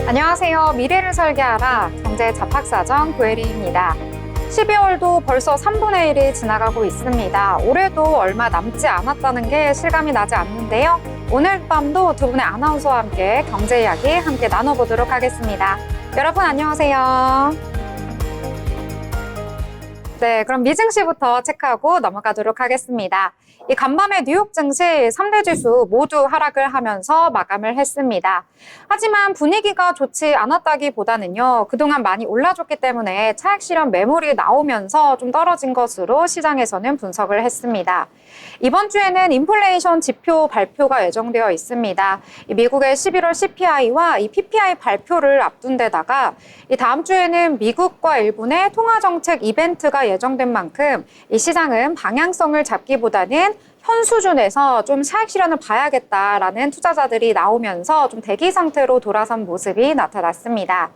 안녕하세요. 미래를 설계하라 경제 잡학사정 고혜리입니다. 12월도 벌써 3분의 1이 지나가고 있습니다. 올해도 얼마 남지 않았다는 게 실감이 나지 않는데요. 오늘 밤도 두 분의 아나운서와 함께 경제 이야기 함께 나눠보도록 하겠습니다. 여러분 안녕하세요. 네, 그럼 미증시부터 체크하고 넘어가도록 하겠습니다. 이 간밤에 뉴욕 증시 3대 지수 모두 하락을 하면서 마감을 했습니다. 하지만 분위기가 좋지 않았다기보다는요, 그동안 많이 올라줬기 때문에 차익 실현 매물이 나오면서 좀 떨어진 것으로 시장에서는 분석을 했습니다. 이번 주에는 인플레이션 지표 발표가 예정되어 있습니다. 이 미국의 11월 CPI와 이 PPI 발표를 앞둔 데다가 이 다음 주에는 미국과 일본의 통화정책 이벤트가 예정된 만큼 이 시장은 방향성을 잡기보다는 현 수준에서 좀 차익 실현을 봐야겠다라는 투자자들이 나오면서 좀 대기 상태로 돌아선 모습이 나타났습니다.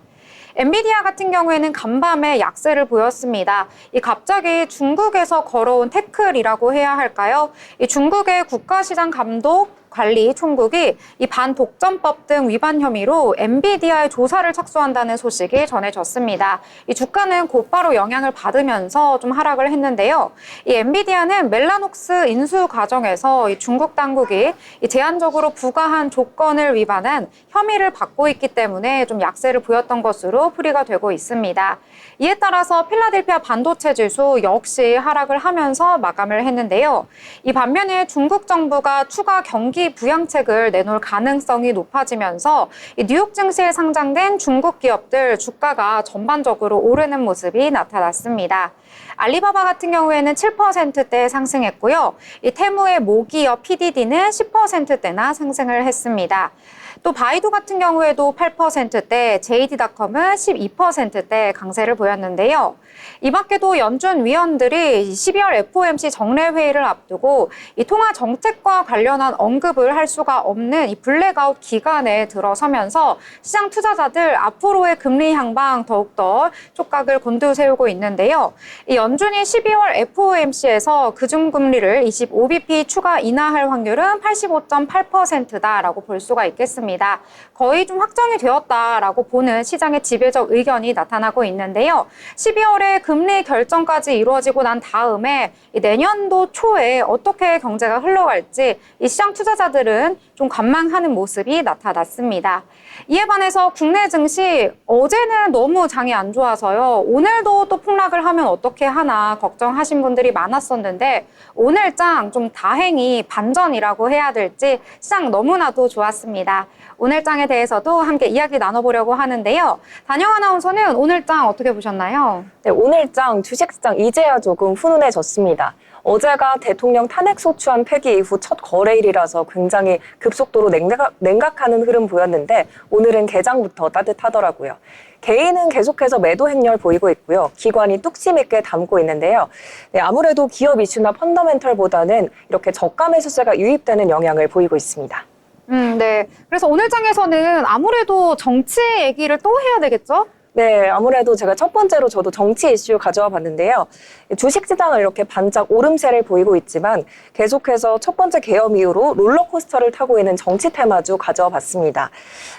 엔비디아 같은 경우에는 간밤에 약세를 보였습니다. 이 갑자기 중국에서 걸어온 태클이라고 해야 할까요? 이 중국의 국가시장 감독 관리 총국이 이 반독점법 등 위반 혐의로 엔비디아의 조사를 착수한다는 소식이 전해졌습니다. 이 주가는 곧바로 영향을 받으면서 좀 하락을 했는데요. 이 엔비디아는 멜라녹스 인수 과정에서 이 중국 당국이 이 제한적으로 부과한 조건을 위반한 혐의를 받고 있기 때문에 좀 약세를 보였던 것으로 풀이가 되고 있습니다. 이에 따라서 필라델피아 반도체 지수 역시 하락을 하면서 마감을 했는데요. 이 반면에 중국 정부가 추가 경기 부양책을 내놓을 가능성이 높아지면서 이 뉴욕 증시에 상장된 중국 기업들 주가가 전반적으로 오르는 모습이 나타났습니다. 알리바바 같은 경우에는 7%대 상승했고요. 이 테무의 모기업 PDD는 10%대나 상승을 했습니다. 또 바이두 같은 경우에도 8%대, JD.com은 12%대 강세를 보였는데요. 이 밖에도 연준 위원들이 12월 FOMC 정례회의를 앞두고 이 통화 정책과 관련한 언급을 할 수가 없는 이 블랙아웃 기간에 들어서면서 시장 투자자들 앞으로의 금리 향방 더욱더 촉각을 곤두세우고 있는데요. 이 연준이 12월 FOMC에서 기준금리를 25bp 추가 인하할 확률은 85.8%다라고 볼 수가 있겠습니다. 거의 좀 확정이 되었다라고 보는 시장의 지배적 의견이 나타나고 있는데요. 12월에 금리 결정까지 이루어지고 난 다음에 내년도 초에 어떻게 경제가 흘러갈지 이 시장 투자자들은 좀 관망하는 모습이 나타났습니다. 이에 반해서 국내 증시 어제는 너무 장이 안 좋아서요. 오늘도 또 폭락을 하면 어떻게 하나 걱정하신 분들이 많았었는데 오늘 장 좀 다행히 반전이라고 해야 될지 시장 너무나도 좋았습니다. 오늘 장에 대해서도 함께 이야기 나눠보려고 하는데요. 단영 아나운서는 오늘 장 어떻게 보셨나요? 네, 오늘 장 주식시장 이제야 조금 훈훈해졌습니다. 어제가 대통령 탄핵 소추안 폐기 이후 첫 거래일이라서 굉장히 급속도로 냉각하는 흐름 보였는데 오늘은 개장부터 따뜻하더라고요. 개인은 계속해서 매도 행렬 보이고 있고요. 기관이 뚝심 있게 담고 있는데요. 네, 아무래도 기업 이슈나 펀더멘털보다는 이렇게 저가 매수세가 유입되는 영향을 보이고 있습니다. 네. 그래서 오늘 장에서는 아무래도 정치 얘기를 또 해야 되겠죠? 네, 아무래도 제가 첫 번째로 저도 정치 이슈 가져와 봤는데요. 주식시장을 이렇게 반짝 오름세를 보이고 있지만 계속해서 첫 번째 계엄 이후로 롤러코스터를 타고 있는 정치 테마주 가져와 봤습니다.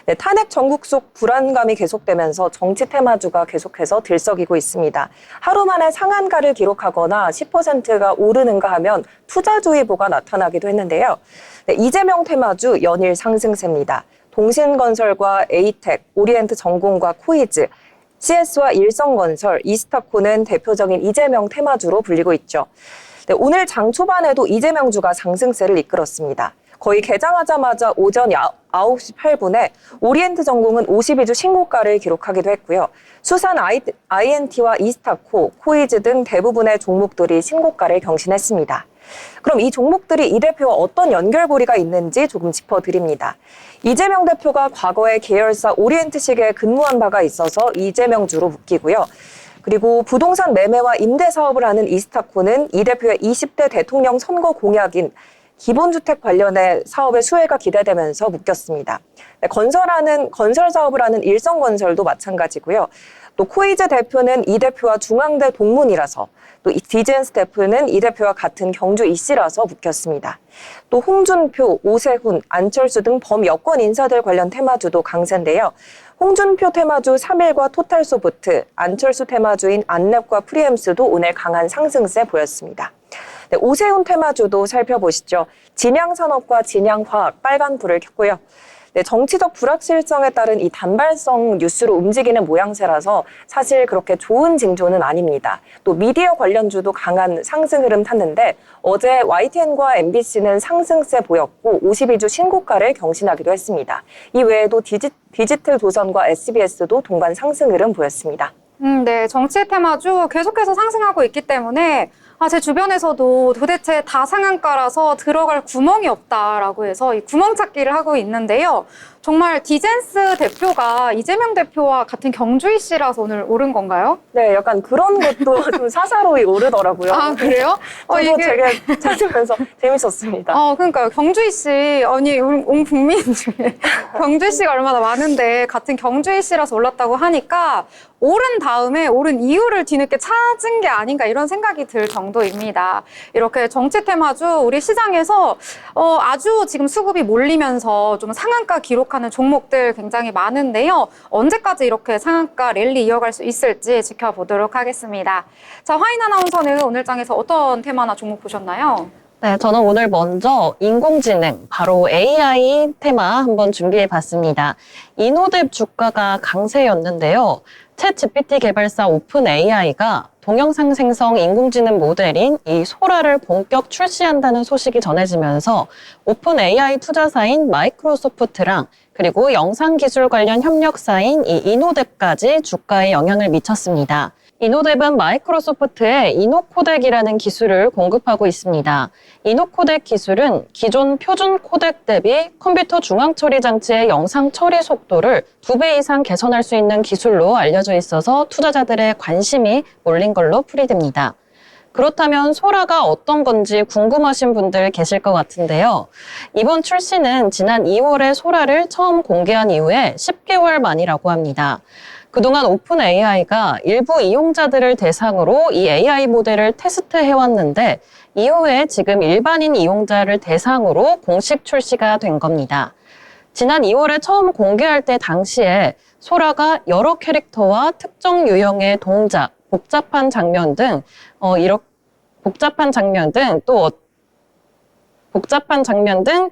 네, 탄핵 전국 속 불안감이 계속되면서 정치 테마주가 계속해서 들썩이고 있습니다. 하루 만에 상한가를 기록하거나 10%가 오르는가 하면 투자주의보가 나타나기도 했는데요. 네, 이재명 테마주 연일 상승세입니다. 동신건설과 에이텍, 오리엔트 전공과 코이즈, CS와 일성건설, 이스타코는 대표적인 이재명 테마주로 불리고 있죠. 네, 오늘 장 초반에도 이재명주가 상승세를 이끌었습니다. 거의 개장하자마자 오전 9시 8분에 오리엔트 전공은 52주 신고가를 기록하기도 했고요. 수산 INT와 이스타코, 코이즈 등 대부분의 종목들이 신고가를 경신했습니다. 그럼 이 종목들이 이 대표와 어떤 연결고리가 있는지 조금 짚어드립니다. 이재명 대표가 과거에 계열사 오리엔트식에 근무한 바가 있어서 이재명주로 묶이고요. 그리고 부동산 매매와 임대 사업을 하는 이스타코는 이 대표의 20대 대통령 선거 공약인 기본주택 관련해 사업의 수혜가 기대되면서 묶였습니다. 네, 건설 사업을 하는 일성건설도 마찬가지고요. 또 코이즈 대표는 이 대표와 중앙대 동문이라서, 또 디젠스 대표는 이 대표와 같은 경주 이씨라서 묶였습니다. 또 홍준표, 오세훈, 안철수 등 범여권 인사들 관련 테마주도 강세인데요. 홍준표 테마주 3일과 토탈소프트, 안철수 테마주인 안랩과 프리엠스도 오늘 강한 상승세 보였습니다. 네, 오세훈 테마주도 살펴보시죠. 진양산업과 진양화학 빨간불을 켰고요. 네, 정치적 불확실성에 따른 이 단발성 뉴스로 움직이는 모양새라서 사실 그렇게 좋은 징조는 아닙니다. 또 미디어 관련주도 강한 상승 흐름 탔는데 어제 YTN과 MBC는 상승세 보였고 52주 신고가를 경신하기도 했습니다. 이 외에도 디지털 도전과 SBS도 동반 상승 흐름 보였습니다. 네, 정치 테마주 계속해서 상승하고 있기 때문에 제 주변에서도 도대체 다 상한가라서 들어갈 구멍이 없다라고 해서 이 구멍 찾기를 하고 있는데요. 정말 디젠스 대표가 이재명 대표와 같은 경주이씨라서 오늘 오른 건가요? 네, 약간 그런 것도 좀 사사로이 오르더라고요. 아, 그래요? 저도 되게 찾으면서 재밌었습니다. 그러니까요. 경주이씨, 아니, 온 국민 중에 경주이씨가 얼마나 많은데 같은 경주이씨라서 올랐다고 하니까 오른 다음에 오른 이유를 뒤늦게 찾은 게 아닌가 이런 생각이 들 정도입니다. 이렇게 정치 테마주 우리 시장에서 아주 지금 수급이 몰리면서 좀 상한가 기록하는 종목들 굉장히 많은데요. 언제까지 이렇게 상한가 랠리 이어갈 수 있을지 지켜보도록 하겠습니다. 자, 화인 아나운서는 오늘 장에서 어떤 테마나 종목 보셨나요? 네, 저는 오늘 먼저 인공지능, 바로 AI 테마 한번 준비해 봤습니다. 이노뎁 주가가 강세였는데요. 챗 GPT 개발사 오픈 AI가 동영상 생성 인공지능 모델인 이 소라를 본격 출시한다는 소식이 전해지면서 오픈 AI 투자사인 마이크로소프트랑 그리고 영상 기술 관련 협력사인 이 이노뎁까지 주가에 영향을 미쳤습니다. 이노뎁은 마이크로소프트의 이노코덱이라는 기술을 공급하고 있습니다. 이노코덱 기술은 기존 표준 코덱 대비 컴퓨터 중앙 처리 장치의 영상 처리 속도를 2배 이상 개선할 수 있는 기술로 알려져 있어서 투자자들의 관심이 몰린 걸로 풀이됩니다. 그렇다면 소라가 어떤 건지 궁금하신 분들 계실 것 같은데요. 이번 출시는 지난 2월에 소라를 처음 공개한 이후에 10개월 만이라고 합니다. 그동안 오픈 AI가 일부 이용자들을 대상으로 이 AI 모델을 테스트해왔는데 이후에 지금 일반인 이용자를 대상으로 공식 출시가 된 겁니다. 지난 2월에 처음 공개할 때 당시에 소라가 여러 캐릭터와 특정 유형의 동작, 복잡한 장면 등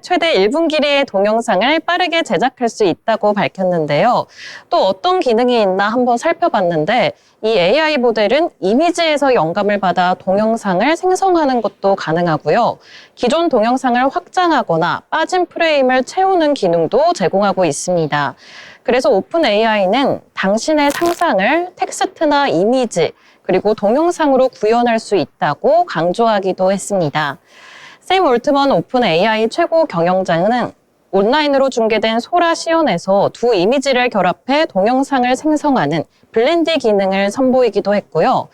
최대 1분 길이의 동영상을 빠르게 제작할 수 있다고 밝혔는데요. 또 어떤 기능이 있나 한번 살펴봤는데 이 AI 모델은 이미지에서 영감을 받아 동영상을 생성하는 것도 가능하고요. 기존 동영상을 확장하거나 빠진 프레임을 채우는 기능도 제공하고 있습니다. 그래서 오픈 AI는 당신의 상상을 텍스트나 이미지 그리고 동영상으로 구현할 수 있다고 강조하기도 했습니다. 샘 올트먼 오픈 AI 최고 경영자는 온라인으로 중계된 소라 시연에서 두 이미지를 결합해 동영상을 생성하는 블렌드 기능을 선보이기도 했고요.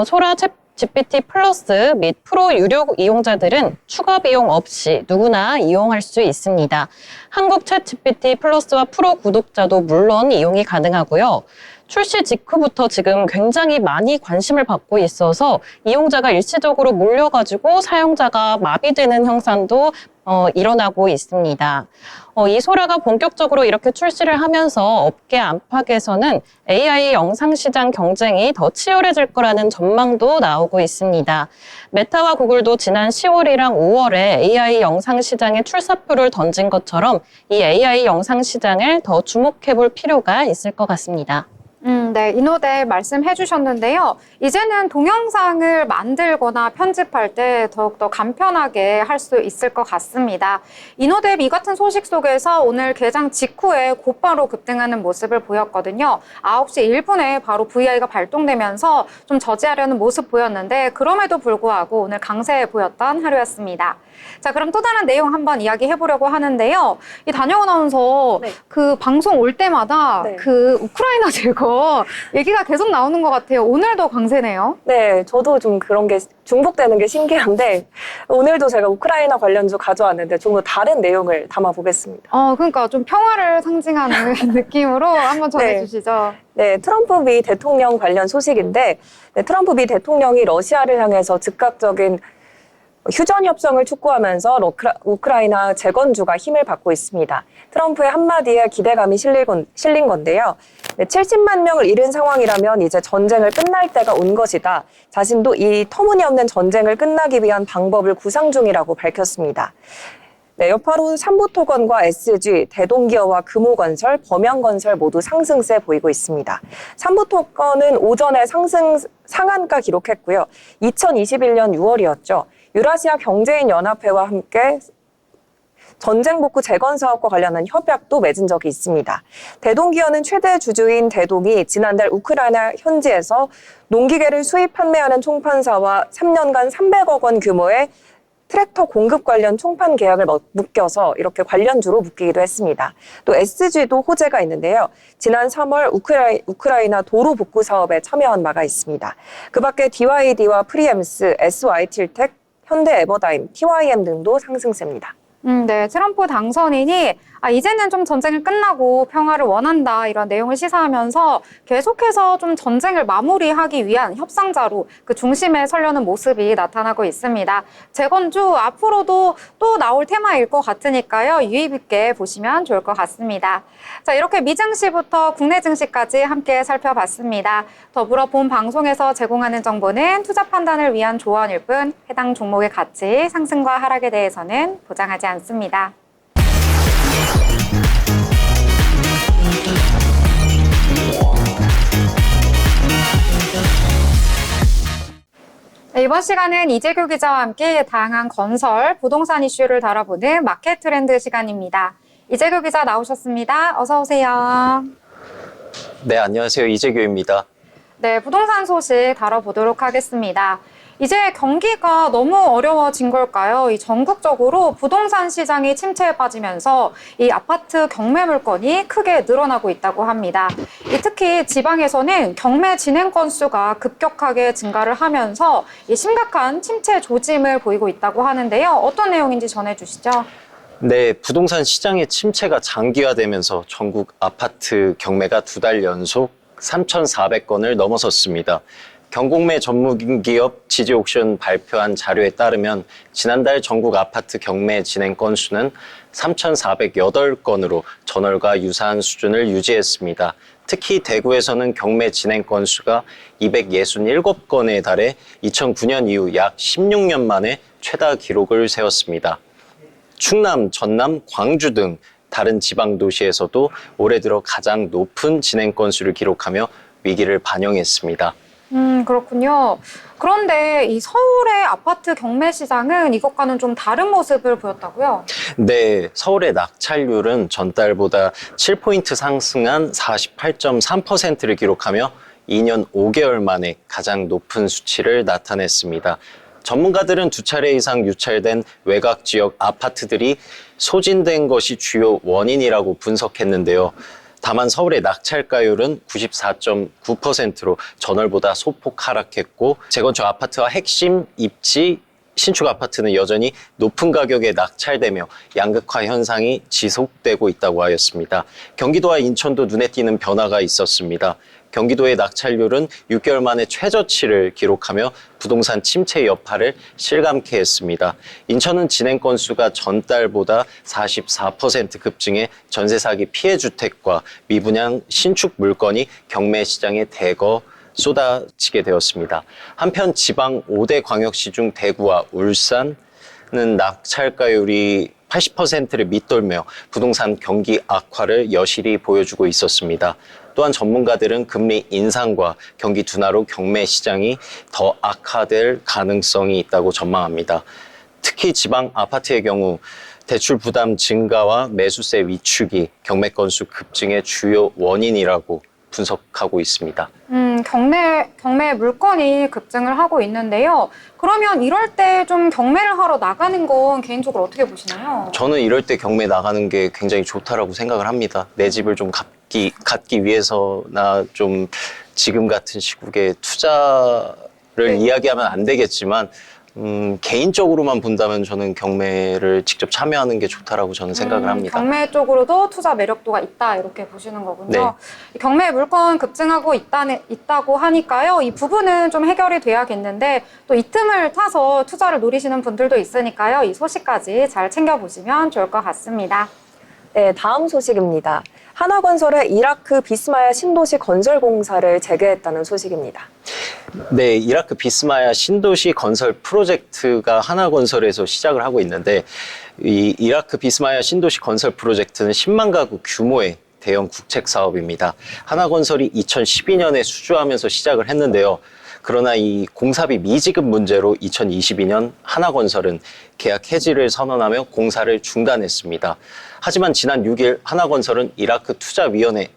소라 챗 GPT 플러스 및 프로 유료 이용자들은 추가 비용 없이 누구나 이용할 수 있습니다. 한국 챗 GPT 플러스와 프로 구독자도 물론 이용이 가능하고요. 출시 직후부터 지금 굉장히 많이 관심을 받고 있어서 이용자가 일시적으로 몰려가지고 사용자가 마비되는 현상도 일어나고 있습니다. 이 소라가 본격적으로 이렇게 출시를 하면서 업계 안팎에서는 AI 영상 시장 경쟁이 더 치열해질 거라는 전망도 나오고 있습니다. 메타와 구글도 지난 10월이랑 5월에 AI 영상 시장에 출사표를 던진 것처럼 이 AI 영상 시장을 더 주목해 볼 필요가 있을 것 같습니다. 네, 이노뎁 말씀해 주셨는데요. 이제는 동영상을 만들거나 편집할 때 더욱더 간편하게 할 수 있을 것 같습니다. 이노뎁 이 같은 소식 속에서 오늘 개장 직후에 곧바로 급등하는 모습을 보였거든요. 9시 1분에 바로 VI가 발동되면서 좀 저지하려는 모습 보였는데 그럼에도 불구하고 오늘 강세 보였던 하루였습니다. 자, 그럼 또 다른 내용 한번 이야기해 보려고 하는데요. 이 단영 아나운서 네. 그 방송 올 때마다 네. 그 우크라이나 제거 얘기가 계속 나오는 것 같아요. 오늘도 강세네요. 네, 저도 좀 그런 게 중복되는 게 신기한데 오늘도 제가 우크라이나 관련주 가져왔는데 좀 더 다른 내용을 담아보겠습니다. 그러니까 좀 평화를 상징하는 느낌으로 한번 전해주시죠. 네, 트럼프 미 대통령 관련 소식인데 네, 트럼프 미 대통령이 러시아를 향해서 즉각적인 휴전 협정을 촉구하면서 우크라이나 재건주가 힘을 받고 있습니다. 트럼프의 한마디에 기대감이 실린 건데요. 네, 70만 명을 잃은 상황이라면 이제 전쟁을 끝날 때가 온 것이다. 자신도 이 터무니없는 전쟁을 끝나기 위한 방법을 구상 중이라고 밝혔습니다. 네, 여파로 삼부토건과 SG, 대동기어와 금호건설, 범양건설 모두 상승세 보이고 있습니다. 삼부토건은 오전에 상한가 기록했고요. 2021년 6월이었죠. 유라시아 경제인 연합회와 함께 전쟁 복구 재건 사업과 관련한 협약도 맺은 적이 있습니다. 대동기어는 최대 주주인 대동이 지난달 우크라이나 현지에서 농기계를 수입 판매하는 총판사와 3년간 300억 원 규모의 트랙터 공급 관련 총판 계약을 묶여서 이렇게 관련주로 묶이기도 했습니다. 또 SG도 호재가 있는데요. 지난 3월 우크라이나 도로 복구 사업에 참여한 바가 있습니다. 그 밖에 DYD와 프리엠스, SY틸텍, 현대 에버다임, TYM 등도 상승세입니다. 네, 트럼프 당선인이 이제는 좀 전쟁을 끝나고 평화를 원한다 이런 내용을 시사하면서 계속해서 좀 전쟁을 마무리하기 위한 협상자로 그 중심에 서려는 모습이 나타나고 있습니다. 재건주 앞으로도 또 나올 테마일 것 같으니까요. 유의 깊게 보시면 좋을 것 같습니다. 자, 이렇게 미증시부터 국내 증시까지 함께 살펴봤습니다. 더불어 본 방송에서 제공하는 정보는 투자 판단을 위한 조언일 뿐 해당 종목의 가치, 상승과 하락에 대해서는 보장하지 않습니다. 네, 이번 시간은 이재규 기자와 함께 다양한 건설, 부동산 이슈를 다뤄보는 마켓 트렌드 시간입니다. 이재규 기자 나오셨습니다. 어서 오세요. 네, 안녕하세요. 이재규입니다. 네, 부동산 소식 다뤄보도록 하겠습니다. 이제 경기가 너무 어려워진 걸까요? 이 전국적으로 부동산 시장이 침체에 빠지면서 이 아파트 경매 물건이 크게 늘어나고 있다고 합니다. 특히 지방에서는 경매 진행 건수가 급격하게 증가를 하면서 이 심각한 침체 조짐을 보이고 있다고 하는데요. 어떤 내용인지 전해주시죠. 네, 부동산 시장의 침체가 장기화되면서 전국 아파트 경매가 2달 연속 3,400건을 넘어섰습니다. 경공매 전문기업 지지옥션 발표한 자료에 따르면 지난달 전국 아파트 경매 진행 건수는 3,408건으로 전월과 유사한 수준을 유지했습니다. 특히 대구에서는 경매 진행 건수가 267건에 달해 2009년 이후 약 16년 만에 최다 기록을 세웠습니다. 충남, 전남, 광주 등 다른 지방 도시에서도 올해 들어 가장 높은 진행 건수를 기록하며 위기를 반영했습니다. 그렇군요. 그런데 이 서울의 아파트 경매 시장은 이것과는 좀 다른 모습을 보였다고요? 네, 서울의 낙찰률은 전달보다 7포인트 상승한 48.3%를 기록하며 2년 5개월 만에 가장 높은 수치를 나타냈습니다. 전문가들은 2차례 이상 유찰된 외곽 지역 아파트들이 소진된 것이 주요 원인이라고 분석했는데요. 다만 서울의 낙찰가율은 94.9%로 전월보다 소폭 하락했고 재건축 아파트와 핵심 입지 신축 아파트는 여전히 높은 가격에 낙찰되며 양극화 현상이 지속되고 있다고 하였습니다. 경기도와 인천도 눈에 띄는 변화가 있었습니다. 경기도의 낙찰률은 6개월 만에 최저치를 기록하며 부동산 침체 여파를 실감케 했습니다. 인천은 진행 건수가 전달보다 44% 급증해 전세 사기 피해 주택과 미분양 신축 물건이 경매 시장에 대거 쏟아지게 되었습니다. 한편 지방 5대 광역시 중 대구와 울산은 낙찰가율이 80%를 밑돌며 부동산 경기 악화를 여실히 보여주고 있었습니다. 또한 전문가들은 금리 인상과 경기 둔화로 경매 시장이 더 악화될 가능성이 있다고 전망합니다. 특히 지방 아파트의 경우 대출 부담 증가와 매수세 위축이 경매 건수 급증의 주요 원인이라고 분석하고 있습니다. 경매 물건이 급증을 하고 있는데요. 그러면 이럴 때 좀 경매를 하러 나가는 건 개인적으로 어떻게 보시나요? 저는 이럴 때 경매 나가는 게 굉장히 좋다라고 생각을 합니다. 내 집을 좀 갖기 위해서나 좀 지금 같은 시국에 투자를 이야기하면 안 되겠지만 개인적으로만 본다면 저는 경매를 직접 참여하는 게 좋다라고 저는 생각을 합니다. 경매 쪽으로도 투자 매력도가 있다 이렇게 보시는 거군요. 네. 경매 물건 급증하고 있다고 하니까요. 이 부분은 좀 해결이 돼야겠는데 또 이 틈을 타서 투자를 노리시는 분들도 있으니까요. 이 소식까지 잘 챙겨보시면 좋을 것 같습니다. 네, 다음 소식입니다. 하나건설의 이라크 비스마야 신도시 건설 공사를 재개했다는 소식입니다. 네, 이라크 비스마야 신도시 건설 프로젝트가 하나건설에서 시작을 하고 있는데 이 이라크 비스마야 신도시 건설 프로젝트는 10만 가구 규모의 대형 국책 사업입니다. 하나건설이 2012년에 수주하면서 시작을 했는데요. 그러나 이 공사비 미지급 문제로 2022년 하나건설은 계약 해지를 선언하며 공사를 중단했습니다. 하지만 지난 6일 하나건설은 이라크 투자위원회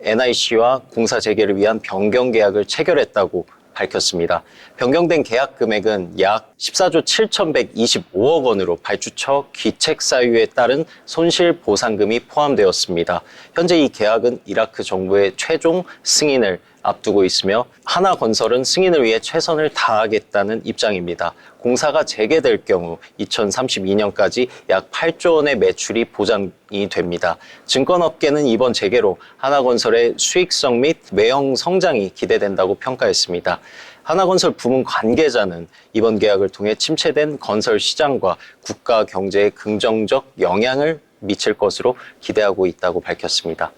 NIC와 공사 재개를 위한 변경 계약을 체결했다고 밝혔습니다. 변경된 계약 금액은 약 14조 7,125억 원으로 발주처 귀책 사유에 따른 손실 보상금이 포함되었습니다. 현재 이 계약은 이라크 정부의 최종 승인을 앞두고 있으며 하나건설은 승인을 위해 최선을 다하겠다는 입장입니다. 공사가 재개될 경우 2032년까지 약 8조 원의 매출이 보장이 됩니다. 증권업계는 이번 재개로 하나건설의 수익성 및 매형 성장이 기대된다고 평가했습니다. 하나건설 부문 관계자는 이번 계약을 통해 침체된 건설 시장과 국가 경제에 긍정적 영향을 미칠 것으로 기대하고 있다고 밝혔습니다.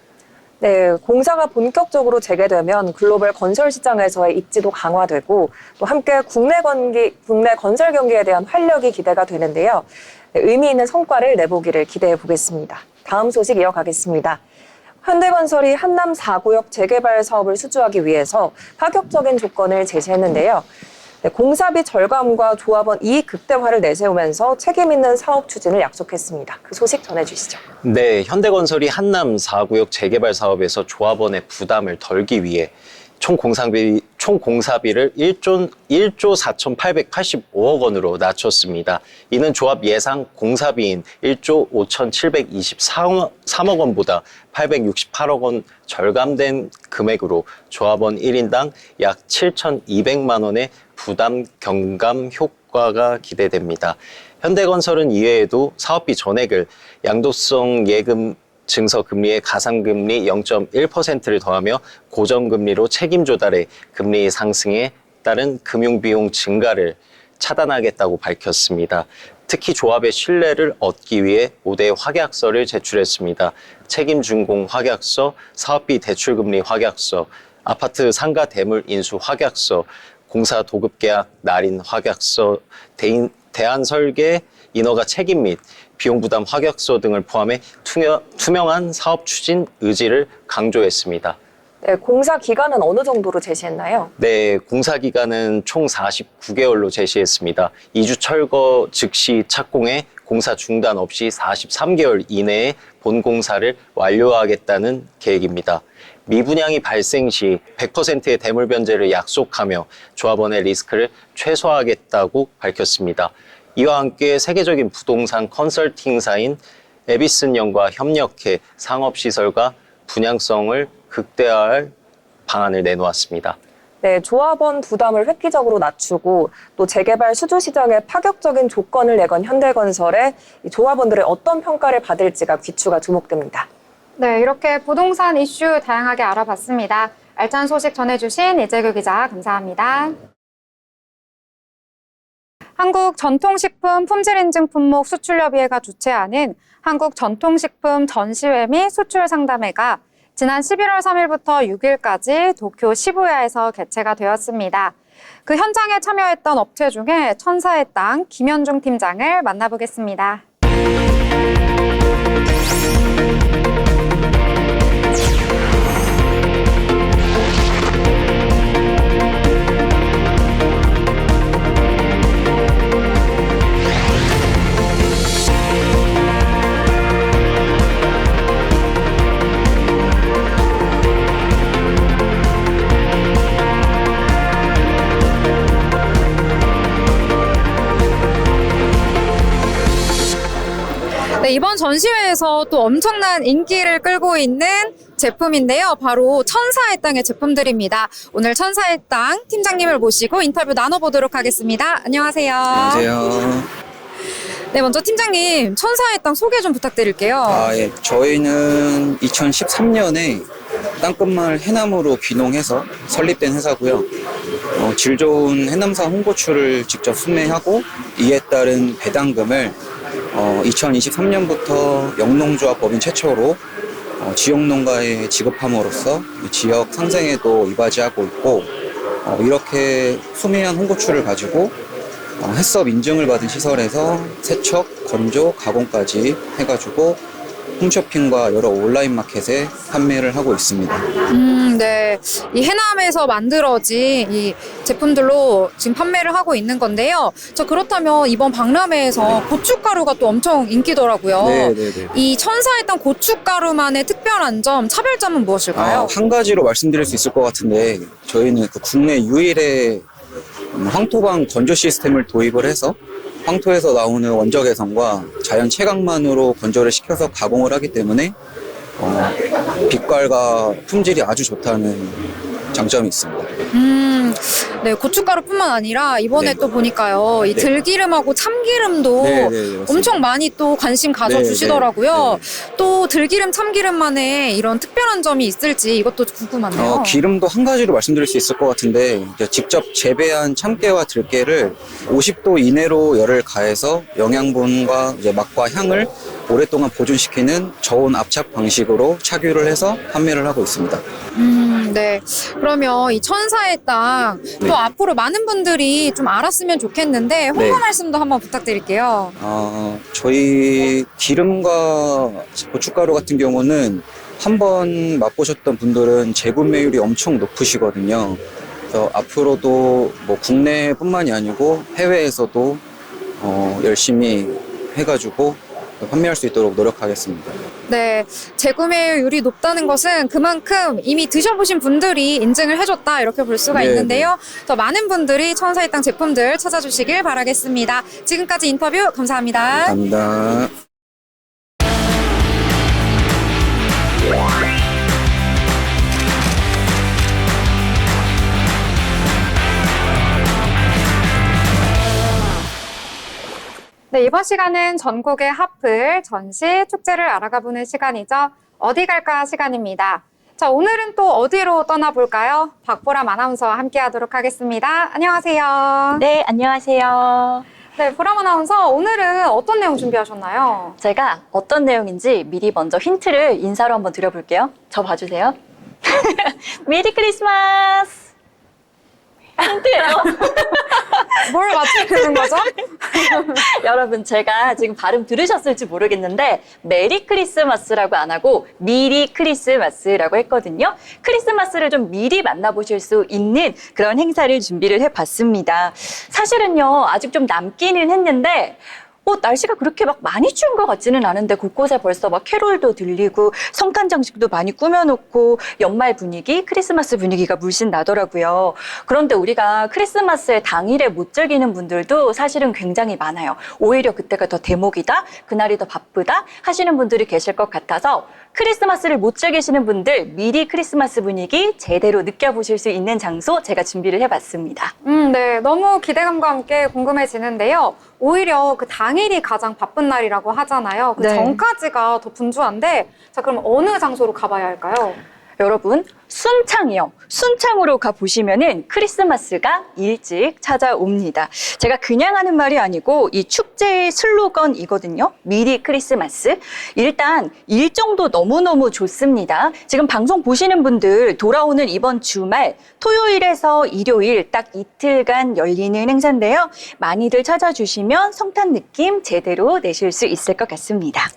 네, 공사가 본격적으로 재개되면 글로벌 건설 시장에서의 입지도 강화되고 또 함께 국내 건설 경기에 대한 활력이 기대가 되는데요. 네, 의미 있는 성과를 내보기를 기대해 보겠습니다. 다음 소식 이어가겠습니다. 현대건설이 한남 4구역 재개발 사업을 수주하기 위해서 파격적인 조건을 제시했는데요. 네, 공사비 절감과 조합원 이익 극대화를 내세우면서 책임 있는 사업 추진을 약속했습니다. 그 소식 전해주시죠. 네, 현대건설이 한남 4구역 재개발 사업에서 조합원의 부담을 덜기 위해 총 공사비를 1조 4,885억 원으로 낮췄습니다. 이는 조합 예상 공사비인 1조 5,723억 원보다 868억 원 절감된 금액으로 조합원 1인당 약 7,200만 원의 부담 경감 효과가 기대됩니다. 현대건설은 이외에도 사업비 전액을 양도성 예금 증서 금리의 가상금리 0.1%를 더하며 고정금리로 책임 조달해 금리 상승에 따른 금융비용 증가를 차단하겠다고 밝혔습니다. 특히 조합의 신뢰를 얻기 위해 5대 확약서를 제출했습니다. 책임준공 확약서, 사업비 대출금리 확약서, 아파트 상가 대물 인수 확약서, 공사 도급계약 날인 확약서, 대안 설계 인허가 책임 및 비용 부담 확약서 등을 포함해 투명한 사업 추진 의지를 강조했습니다. 네, 공사 기간은 어느 정도로 제시했나요? 네, 공사 기간은 총 49개월로 제시했습니다. 2주 철거 즉시 착공해 공사 중단 없이 43개월 이내에 본공사를 완료하겠다는 계획입니다. 미분양이 발생 시 100%의 대물 변제를 약속하며 조합원의 리스크를 최소화하겠다고 밝혔습니다. 이와 함께 세계적인 부동산 컨설팅사인 에비슨영과 협력해 상업시설과 분양성을 극대화할 방안을 내놓았습니다. 네, 조합원 부담을 획기적으로 낮추고 또 재개발 수주 시장에 파격적인 조건을 내건 현대건설에 조합원들의 어떤 평가를 받을지가 귀추가 주목됩니다. 네, 이렇게 부동산 이슈 다양하게 알아봤습니다. 알찬 소식 전해주신 이재규 기자 감사합니다. 한국전통식품 품질인증 품목 수출협의회가 주최하는 한국전통식품 전시회 및 수출 상담회가 지난 11월 3일부터 6일까지 도쿄 시부야에서 개최가 되었습니다. 그 현장에 참여했던 업체 중에 천사의 땅 김현중 팀장을 만나보겠습니다. 전시회에서 또 엄청난 인기를 끌고 있는 제품인데요. 바로 천사의 땅의 제품들입니다. 오늘 천사의 땅 팀장님을 모시고 인터뷰 나눠보도록 하겠습니다. 안녕하세요. 안녕하세요. 네, 먼저 팀장님, 천사의 땅 소개 좀 부탁드릴게요. 예. 저희는 2013년에 땅끝마을 해남으로 귀농해서 설립된 회사고요. 질 좋은 해남산 홍고추를 직접 수매하고 이에 따른 배당금을 2023년부터 영농조합 법인 최초로 지역농가에 지급함으로써 지역 상생에도 이바지하고 있고, 이렇게 수매한 홍고추를 가지고 해썹 인증을 받은 시설에서 세척, 건조, 가공까지 해가지고 홈쇼핑과 여러 온라인 마켓에 판매를 하고 있습니다. 네. 이 해남에서 만들어진 이 제품들로 지금 판매를 하고 있는 건데요. 저 그렇다면 이번 박람회에서 고춧가루가 또 엄청 인기더라고요. 네네네. 이 천사의 땅 고춧가루만의 특별한 점, 차별점은 무엇일까요? 한 가지로 말씀드릴 수 있을 것 같은데, 저희는 그 국내 유일의 황토방 건조 시스템을 도입을 해서 황토에서 나오는 원적 해성과 자연 채광만으로 건조를 시켜서 가공을 하기 때문에 빛깔과 품질이 아주 좋다는 장점이 있습니다. 네, 고춧가루뿐만 아니라 이번에 네. 또 보니까요, 이 네. 들기름하고 참기름도 네, 맞습니다. 엄청 많이 또 관심 가져주시더라고요. 네. 또 들기름, 참기름만의 이런 특별한 점이 있을지 이것도 궁금하네요. 기름도 한 가지로 말씀드릴 수 있을 것 같은데, 이제 직접 재배한 참깨와 들깨를 50도 이내로 열을 가해서 영양분과 이제 맛과 향을 오랫동안 보존시키는 저온 압착 방식으로 착유를 해서 판매를 하고 있습니다. 네. 그러면 이 천사의 땅, 또 네. 앞으로 많은 분들이 좀 알았으면 좋겠는데, 홍보 네. 말씀도 한번 부탁드릴게요. 저희 기름과 고춧가루 같은 경우는 한번 맛보셨던 분들은 재구매율이 엄청 높으시거든요. 그래서 앞으로도 뭐 국내뿐만이 아니고 해외에서도 열심히 해가지고 판매할 수 있도록 노력하겠습니다. 네, 재구매율이 높다는 것은 그만큼 이미 드셔보신 분들이 인증을 해줬다 이렇게 볼 수가 네, 있는데요. 더 많은 분들이 천사의 땅 제품들 찾아주시길 바라겠습니다. 지금까지 인터뷰 감사합니다. 감사합니다. 네, 이번 시간은 전국의 핫플, 전시, 축제를 알아가보는 시간이죠. 어디 갈까 시간입니다. 자, 오늘은 또 어디로 떠나볼까요? 박보람 아나운서와 함께 하도록 하겠습니다. 안녕하세요. 네, 안녕하세요. 네, 보람 아나운서, 오늘은 어떤 내용 준비하셨나요? 제가 어떤 내용인지 미리 먼저 힌트를 인사로 한번 드려볼게요. 저 봐주세요. 메리 크리스마스! 힌트예요. 뭘 맞추는 거죠? 여러분, 제가 지금 발음 들으셨을지 모르겠는데 메리 크리스마스라고 안 하고 미리 크리스마스라고 했거든요. 크리스마스를 좀 미리 만나보실 수 있는 그런 행사를 준비를 해봤습니다. 사실은요, 아직 좀 남기는 했는데 날씨가 그렇게 막 많이 추운 것 같지는 않은데 곳곳에 벌써 막 캐롤도 들리고 성탄 장식도 많이 꾸며놓고 연말 분위기, 크리스마스 분위기가 물씬 나더라고요. 그런데 우리가 크리스마스의 당일에 못 즐기는 분들도 사실은 굉장히 많아요. 오히려 그때가 더 대목이다, 그날이 더 바쁘다 하시는 분들이 계실 것 같아서 크리스마스를 못 즐기시는 분들 미리 크리스마스 분위기 제대로 느껴보실 수 있는 장소 제가 준비를 해봤습니다. 네. 너무 기대감과 함께 궁금해지는데요. 오히려 그 당일이 가장 바쁜 날이라고 하잖아요. 그 네. 전까지가 더 분주한데, 자, 그럼 어느 장소로 가봐야 할까요? 여러분, 순창이요. 순창으로 가보시면은 크리스마스가 일찍 찾아옵니다. 제가 그냥 하는 말이 아니고 이 축제의 슬로건이거든요. 미리 크리스마스. 일단 일정도 너무너무 좋습니다. 지금 방송 보시는 분들 돌아오는 이번 주말 토요일에서 일요일 딱 이틀간 열리는 행사인데요. 많이들 찾아주시면 성탄 느낌 제대로 내실 수 있을 것 같습니다.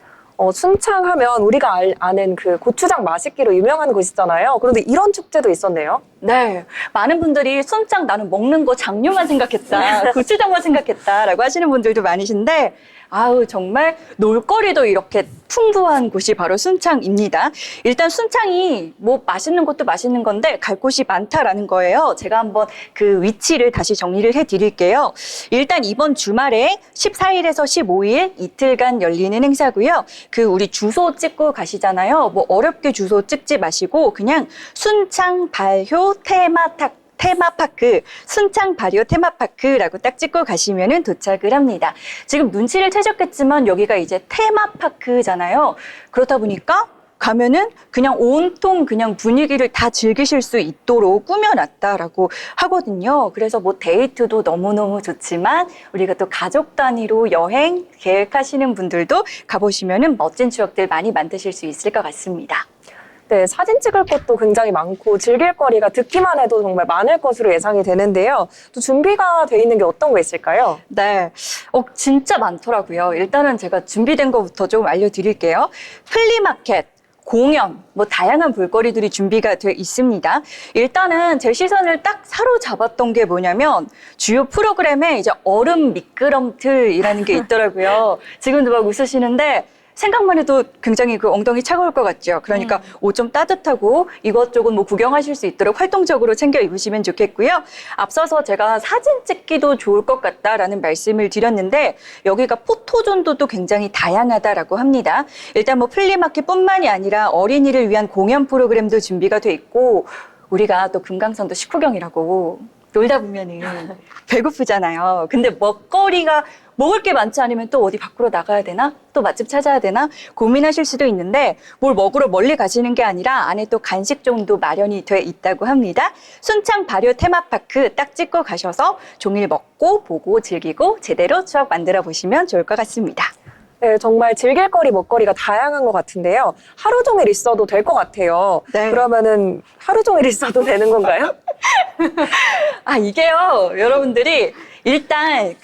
순창하면 우리가 아는 그 고추장 맛있기로 유명한 곳이잖아요. 그런데 이런 축제도 있었네요. 네, 많은 분들이 순창 나는 먹는 거 장류만 생각했다, 고추장만 생각했다라고 하시는 분들도 많으신데 아우 정말 놀거리도 이렇게 풍부한 곳이 바로 순창입니다. 일단 순창이 뭐 맛있는 것도 맛있는 건데 갈 곳이 많다라는 거예요. 제가 한번 그 위치를 다시 정리를 해드릴게요. 일단 이번 주말에 14일에서 15일 이틀간 열리는 행사고요. 그 우리 주소 찍고 가시잖아요. 뭐 어렵게 주소 찍지 마시고 그냥 순창 발효 테마파크, 순창 발효 테마파크라고 딱 찍고 가시면은 도착을 합니다. 지금 눈치를 채셨겠지만 여기가 이제 테마파크잖아요. 그렇다 보니까 가면은 그냥 온통 그냥 분위기를 다 즐기실 수 있도록 꾸며놨다라고 하거든요. 그래서 뭐 데이트도 너무너무 좋지만 우리가 또 가족 단위로 여행 계획하시는 분들도 가보시면은 멋진 추억들 많이 만드실 수 있을 것 같습니다. 네, 사진 찍을 것도 굉장히 많고 즐길 거리가 듣기만 해도 정말 많을 것으로 예상이 되는데요. 또 준비가 돼 있는 게 어떤 거 있을까요? 네, 진짜 많더라고요. 일단은 제가 준비된 것부터 좀 알려드릴게요. 플리마켓, 공연, 뭐 다양한 볼거리들이 준비가 되어 있습니다. 일단은 제 시선을 딱 사로잡았던 게 뭐냐면 주요 프로그램에 이제 얼음 미끄럼틀이라는 게 있더라고요. 지금도 막 웃으시는데 생각만 해도 굉장히 그 엉덩이 차가울 것 같죠. 그러니까 옷 좀 따뜻하고 이것저것 뭐 구경하실 수 있도록 활동적으로 챙겨 입으시면 좋겠고요. 앞서서 제가 사진 찍기도 좋을 것 같다라는 말씀을 드렸는데 여기가 포토존도 또 굉장히 다양하다라고 합니다. 일단 뭐 플리마켓뿐만이 아니라 어린이를 위한 공연 프로그램도 준비가 돼 있고 우리가 또 금강산도 식후경이라고 놀다 보면은 배고프잖아요. 근데 먹을 게 많지 않으면 또 어디 밖으로 나가야 되나? 또 맛집 찾아야 되나? 고민하실 수도 있는데 뭘 먹으러 멀리 가시는 게 아니라 안에 또 간식점도 마련이 돼 있다고 합니다. 순창 발효 테마파크 딱 찍고 가셔서 종일 먹고 보고 즐기고 제대로 추억 만들어 보시면 좋을 것 같습니다. 네, 정말 즐길 거리, 먹거리가 다양한 것 같은데요. 하루 종일 있어도 될 것 같아요. 네. 그러면은 하루 종일 있어도 되는 건가요? 이게요, 여러분들이 일단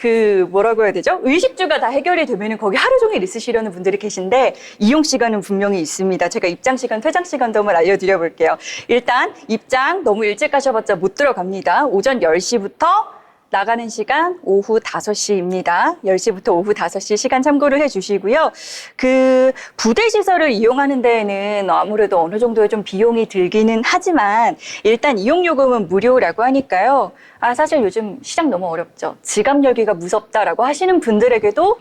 뭐라고 해야 되죠? 의식주가 다 해결이 되면은 거기 하루 종일 있으시려는 분들이 계신데 이용 시간은 분명히 있습니다. 제가 입장 시간, 퇴장 시간도 한번 알려드려 볼게요. 일단 입장 너무 일찍 가셔봤자 못 들어갑니다. 오전 10시부터 나가는 시간 오후 5시입니다. 10시부터 오후 5시 시간 참고를 해주시고요. 부대 시설을 이용하는 데에는 아무래도 어느 정도의 좀 비용이 들기는 하지만 일단 이용 요금은 무료라고 하니까요. 사실 요즘 시장 너무 어렵죠. 지갑 열기가 무섭다라고 하시는 분들에게도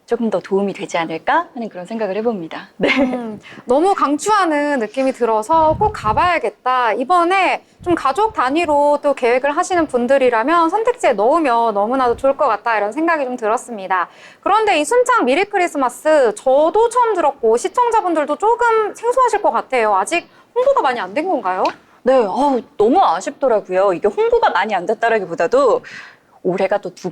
조금 더 도움이 되지 않을까 하는 그런 생각을 해봅니다. 네. 너무 강추하는 느낌이 들어서 꼭 가봐야겠다. 이번에 좀 가족 단위로 또 계획을 하시는 분들이라면 선택지에 넣으면 너무나도 좋을 것 같다 이런 생각이 좀 들었습니다. 그런데 이 순창 미리 크리스마스 저도 처음 들었고 시청자분들도 조금 생소하실 것 같아요. 아직 홍보가 많이 안 된 건가요? 네, 너무 아쉽더라고요. 이게 홍보가 많이 안 됐다라기보다도 올해가 또 두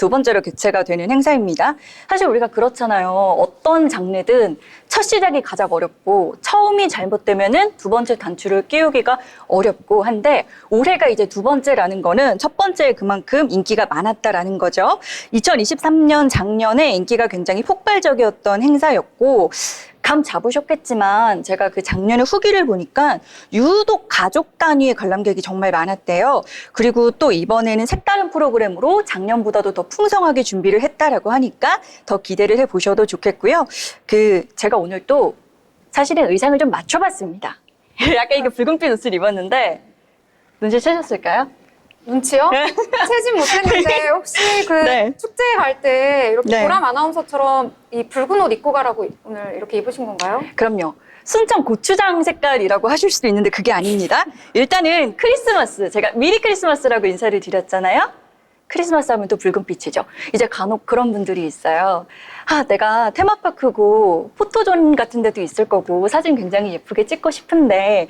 번째로 개최가 되는 행사입니다. 사실 우리가 그렇잖아요. 어떤 장르든 첫 시작이 가장 어렵고 처음이 잘못되면은 두 번째 단추를 끼우기가 어렵고 한데 올해가 이제 두 번째라는 거는 첫 번째 그만큼 인기가 많았다라는 거죠. 2023년 작년에 인기가 굉장히 폭발적이었던 행사였고 감 잡으셨겠지만 제가 그 작년의 후기를 보니까 유독 가족 단위의 관람객이 정말 많았대요. 그리고 또 이번에는 색다른 프로그램으로 작년보다도 더 풍성하게 준비를 했다라고 하니까 더 기대를 해보셔도 좋겠고요. 제가 오늘 또 사실은 의상을 좀 맞춰봤습니다. 약간 이게 붉은빛 옷을 입었는데 눈치채셨을까요? 눈치요? 채진 못했는데 혹시 네. 축제에 갈 때 이렇게 네. 보람 아나운서처럼 이 붉은 옷 입고 가라고 오늘 이렇게 입으신 건가요? 그럼요. 순창 고추장 색깔이라고 하실 수도 있는데 그게 아닙니다. 일단은 크리스마스, 제가 미리 크리스마스라고 인사를 드렸잖아요. 크리스마스 하면 또 붉은빛이죠. 이제 간혹 그런 분들이 있어요. 내가 테마파크고 포토존 같은 데도 있을 거고 사진 굉장히 예쁘게 찍고 싶은데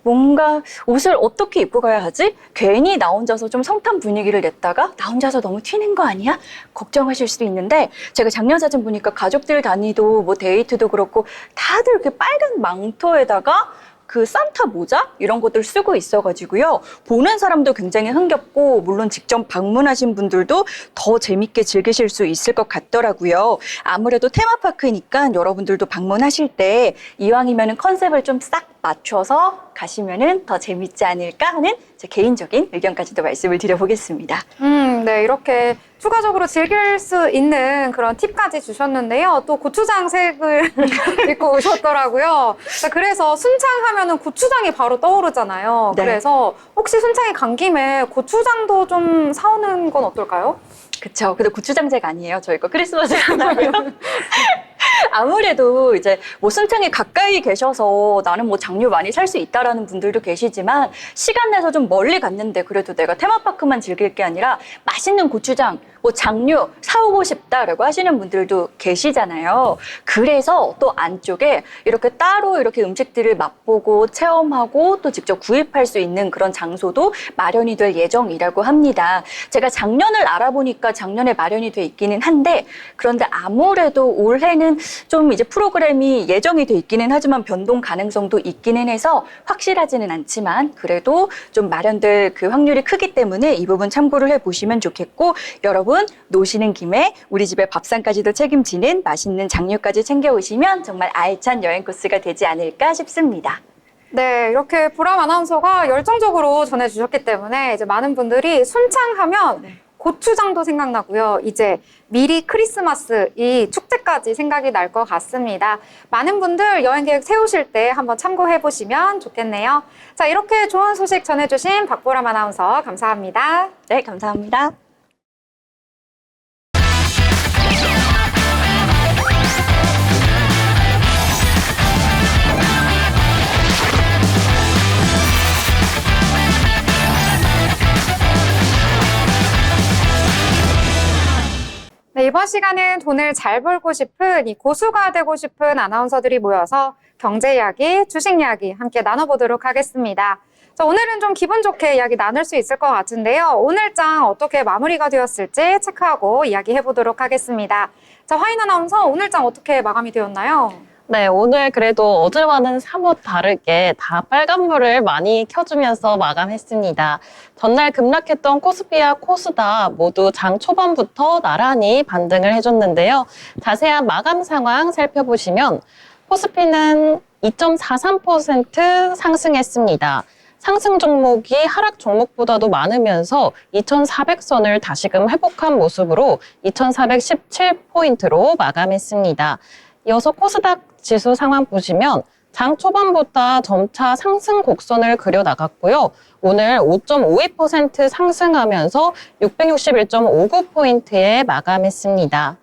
뭔가 옷을 어떻게 입고 가야 하지? 괜히 나 혼자서 좀 성탄 분위기를 냈다가 나 혼자서 너무 튀는 거 아니야? 걱정하실 수도 있는데 제가 작년 사진 보니까 가족들 단위도 뭐 데이트도 그렇고 다들 이렇게 빨간 망토에다가 산타 모자 이런 것들 쓰고 있어가지고요. 보는 사람도 굉장히 흥겹고 물론 직접 방문하신 분들도 더 재밌게 즐기실 수 있을 것 같더라고요. 아무래도 테마파크니까 여러분들도 방문하실 때 이왕이면 컨셉을 좀 싹 맞춰서 가시면은 더 재밌지 않을까 하는 제 개인적인 의견까지도 말씀을 드려보겠습니다. 네, 이렇게 추가적으로 즐길 수 있는 그런 팁까지 주셨는데요. 또 고추장색을 입고 오셨더라고요. 자, 그래서 순창하면은 고추장이 바로 떠오르잖아요. 네. 그래서 혹시 순창에 간 김에 고추장도 좀 사오는 건 어떨까요? 그쵸. 근데 고추장제가 아니에요. 저희 거 크리스마스잖아요. 아무래도 이제 뭐 순창에 가까이 계셔서 나는 뭐 장류 많이 살 수 있다라는 분들도 계시지만 시간 내서 좀 멀리 갔는데 그래도 내가 테마파크만 즐길 게 아니라 맛있는 고추장, 뭐 장류 사오고 싶다라고 하시는 분들도 계시잖아요. 그래서 또 안쪽에 이렇게 따로 이렇게 음식들을 맛보고 체험하고 또 직접 구입할 수 있는 그런 장소도 마련이 될 예정이라고 합니다. 제가 작년을 알아보니까 작년에 마련이 돼 있기는 한데 그런데 아무래도 올해는 좀 이제 프로그램이 예정이 돼 있기는 하지만 변동 가능성도 있기는 해서 확실하지는 않지만 그래도 좀 마련될 그 확률이 크기 때문에 이 부분 참고를 해보시면 좋겠고 여러분 노시는 김에 우리 집에 밥상까지도 책임지는 맛있는 장류까지 챙겨오시면 정말 알찬 여행 코스가 되지 않을까 싶습니다. 네, 이렇게 보람 아나운서가 열정적으로 전해주셨기 때문에 이제 많은 분들이 순창하면 고추장도 생각나고요. 이제 미리 크리스마스 이 축제까지 생각이 날 것 같습니다. 많은 분들 여행 계획 세우실 때 한번 참고해 보시면 좋겠네요. 자, 이렇게 좋은 소식 전해주신 박보람 아나운서 감사합니다. 네, 감사합니다. 네, 이번 시간은 돈을 잘 벌고 싶은 이 고수가 되고 싶은 아나운서들이 모여서 경제 이야기, 주식 이야기 함께 나눠보도록 하겠습니다. 자, 오늘은 좀 기분 좋게 이야기 나눌 수 있을 것 같은데요. 오늘 장 어떻게 마무리가 되었을지 체크하고 이야기해보도록 하겠습니다. 자, 화인 아나운서 오늘 장 어떻게 마감이 되었나요? 네, 오늘 그래도 어제와는 사뭇 다르게 다 빨간불을 많이 켜주면서 마감했습니다. 전날 급락했던 코스피와 코스닥 모두 장 초반부터 나란히 반등을 해줬는데요. 자세한 마감 상황 살펴보시면 코스피는 2.43% 상승했습니다. 상승 종목이 하락 종목보다도 많으면서 2,400선을 다시금 회복한 모습으로 2,417포인트로 마감했습니다. 이어서 코스닥 지수 상황 보시면 장 초반보다 점차 상승 곡선을 그려 나갔고요. 오늘 5.52% 상승하면서 661.59포인트에 마감했습니다.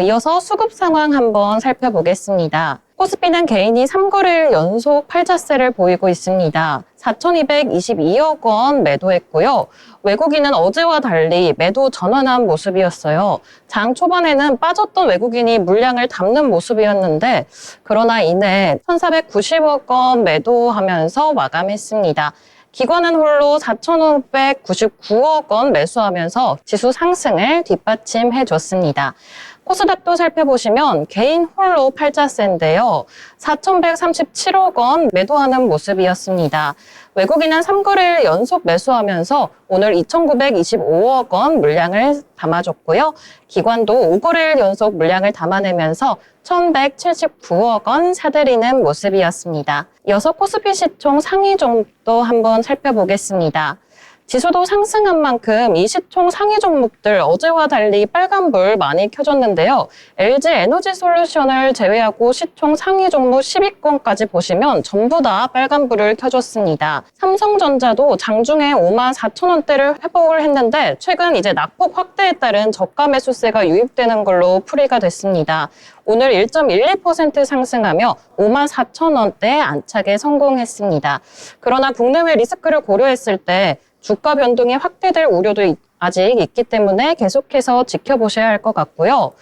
이어서 수급 상황 한번 살펴보겠습니다. 코스피는 개인이 3거래일 연속 팔자세를 보이고 있습니다. 4,222억 원 매도했고요. 외국인은 어제와 달리 매도 전환한 모습이었어요. 장 초반에는 빠졌던 외국인이 물량을 담는 모습이었는데 그러나 이내 1,490억 원 매도하면서 마감했습니다. 기관은 홀로 4,599억 원 매수하면서 지수 상승을 뒷받침해줬습니다. 코스닥도 살펴보시면 개인 홀로 팔자세인데요. 4,137억 원 매도하는 모습이었습니다. 외국인은 3거래일 연속 매수하면서 오늘 2,925억 원 물량을 담아줬고요. 기관도 5거래일 연속 물량을 담아내면서 1,179억 원 사들이는 모습이었습니다. 이어서 코스피 시총 상위 종목도 한번 살펴보겠습니다. 지수도 상승한 만큼 이 시총 상위 종목들 어제와 달리 빨간불 많이 켜졌는데요. LG 에너지 솔루션을 제외하고 시총 상위 종목 10위권까지 보시면 전부 다 빨간불을 켜줬습니다. 삼성전자도 장중에 54,000원대를 회복을 했는데 최근 이제 낙폭 확대에 따른 저가 매수세가 유입되는 걸로 풀이가 됐습니다. 오늘 1.12% 상승하며 54,000원대 안착에 성공했습니다. 그러나 국내외 리스크를 고려했을 때 주가 변동이 확대될 우려도 아직 있기 때문에 계속해서 지켜보셔야 할 것 같고요.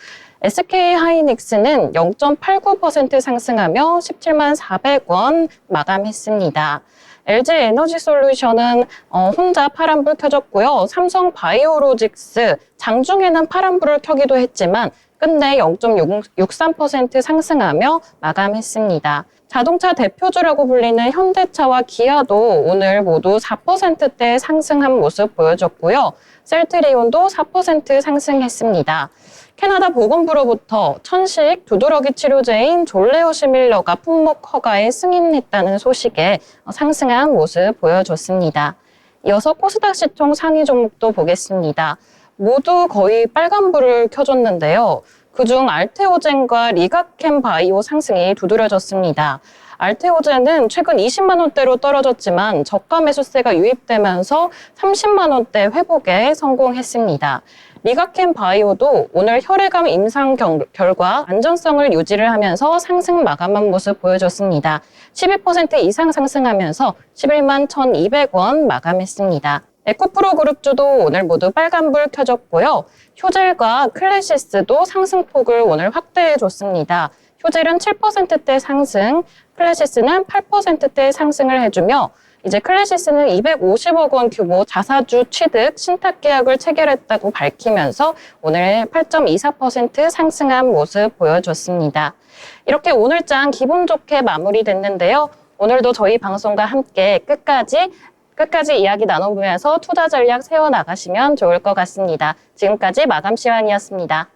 SK 하이닉스는 0.89% 상승하며 17만 400원 마감했습니다. LG 에너지 솔루션은 혼자 파란불 켜졌고요. 삼성 바이오로직스 장중에는 파란불을 켜기도 했지만 끝내 0.63% 상승하며 마감했습니다. 자동차 대표주라고 불리는 현대차와 기아도 오늘 모두 4%대 상승한 모습 보여줬고요. 셀트리온도 4% 상승했습니다. 캐나다 보건부로부터 천식 두드러기 치료제인 졸레오시밀러가 품목 허가에 승인했다는 소식에 상승한 모습 보여줬습니다. 이어서 코스닥 시총 상위 종목도 보겠습니다. 모두 거의 빨간불을 켜줬는데요. 그중 알테오젠과 리가캠 바이오 상승이 두드러졌습니다. 알테오젠은 최근 20만 원대로 떨어졌지만 저가 매수세가 유입되면서 30만 원대 회복에 성공했습니다. 리가캠 바이오도 오늘 혈액암 임상 결과 안전성을 유지를 하면서 상승 마감한 모습 보여줬습니다. 12% 이상 상승하면서 11만 1,200원 마감했습니다. 에코프로 그룹주도 오늘 모두 빨간불 켜졌고요. 효젤과 클래시스도 상승폭을 오늘 확대해줬습니다. 효젤은 7%대 상승, 클래시스는 8%대 상승을 해주며 이제 클래시스는 250억 원 규모 자사주 취득 신탁 계약을 체결했다고 밝히면서 오늘 8.24% 상승한 모습 보여줬습니다. 이렇게 오늘장 기분 좋게 마무리됐는데요. 오늘도 저희 방송과 함께 끝까지 이야기 나눠보면서 투자 전략 세워나가시면 좋을 것 같습니다. 지금까지 마감 시황이었습니다.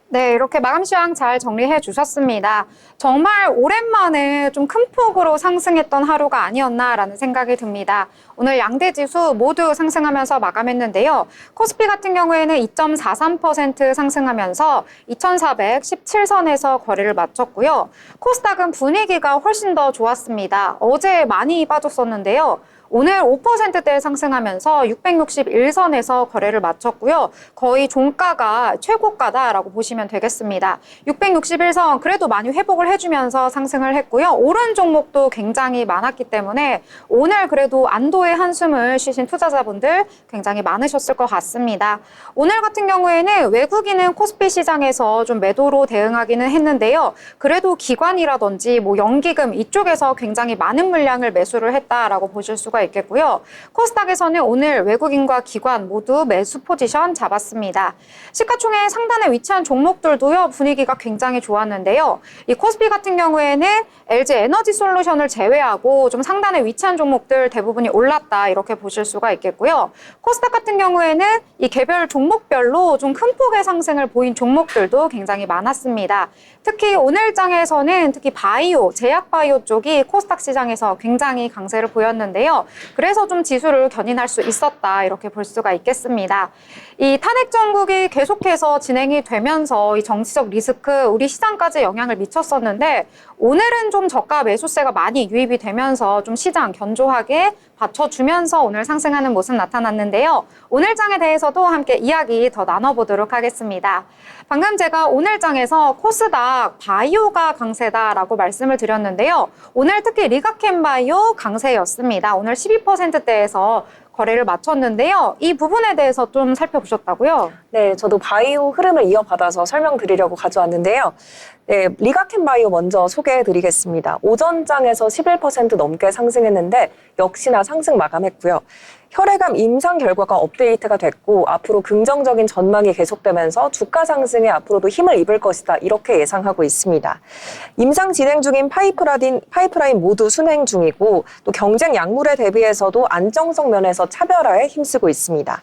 네, 이렇게 마감 시황 잘 정리해 주셨습니다. 정말 오랜만에 좀 큰 폭으로 상승했던 하루가 아니었나라는 생각이 듭니다. 오늘 양대 지수 모두 상승하면서 마감했는데요. 코스피 같은 경우에는 2.43% 상승하면서 2,417선에서 거래를 마쳤고요. 코스닥은 분위기가 훨씬 더 좋았습니다. 어제 많이 빠졌었는데요. 오늘 5%대 상승하면서 661선에서 거래를 마쳤고요. 거의 종가가 최고가다라고 보시면 되겠습니다. 661선 그래도 많이 회복을 해주면서 상승을 했고요. 오른 종목도 굉장히 많았기 때문에 오늘 그래도 안도의 한숨을 쉬신 투자자분들 굉장히 많으셨을 것 같습니다. 오늘 같은 경우에는 외국인은 코스피 시장에서 좀 매도로 대응하기는 했는데요. 그래도 기관이라든지 연기금 이쪽에서 굉장히 많은 물량을 매수를 했다라고 보실 수가 있겠고요. 코스닥에서는 오늘 외국인과 기관 모두 매수 포지션 잡았습니다. 시가총액 상단에 위치한 종목들도요, 분위기가 굉장히 좋았는데요. 이 코스피 같은 경우에는 LG 에너지 솔루션을 제외하고 좀 상단에 위치한 종목들 대부분이 올랐다 이렇게 보실 수가 있겠고요. 코스닥 같은 경우에는 이 개별 종목별로 좀 큰 폭의 상승을 보인 종목들도 굉장히 많았습니다. 특히 오늘 장에서는 특히 바이오, 제약 바이오 쪽이 코스닥 시장에서 굉장히 강세를 보였는데요. 그래서 좀 지수를 견인할 수 있었다 이렇게 볼 수가 있겠습니다. 이 탄핵 정국이 계속해서 진행이 되면서 이 정치적 리스크 우리 시장까지 영향을 미쳤었는데 오늘은 좀 저가 매수세가 많이 유입이 되면서 좀 시장 견조하게 받쳐주면서 오늘 상승하는 모습 나타났는데요. 오늘 장에 대해서도 함께 이야기 더 나눠보도록 하겠습니다. 방금 제가 오늘 장에서 코스닥 바이오가 강세다라고 말씀을 드렸는데요. 오늘 특히 리가캠 바이오 강세였습니다. 오늘 12%대에서 거래를 마쳤는데요. 이 부분에 대해서 좀 살펴보셨다고요? 네, 저도 바이오 흐름을 이어받아서 설명드리려고 가져왔는데요. 네, 리가캠 바이오 먼저 소개해드리겠습니다. 오전장에서 11% 넘게 상승했는데 역시나 상승 마감했고요. 혈액암 임상 결과가 업데이트가 됐고 앞으로 긍정적인 전망이 계속되면서 주가 상승에 앞으로도 힘을 입을 것이다 이렇게 예상하고 있습니다. 임상 진행 중인 파이프라인 모두 순행 중이고 또 경쟁 약물에 대비해서도 안정성 면에서 차별화에 힘쓰고 있습니다.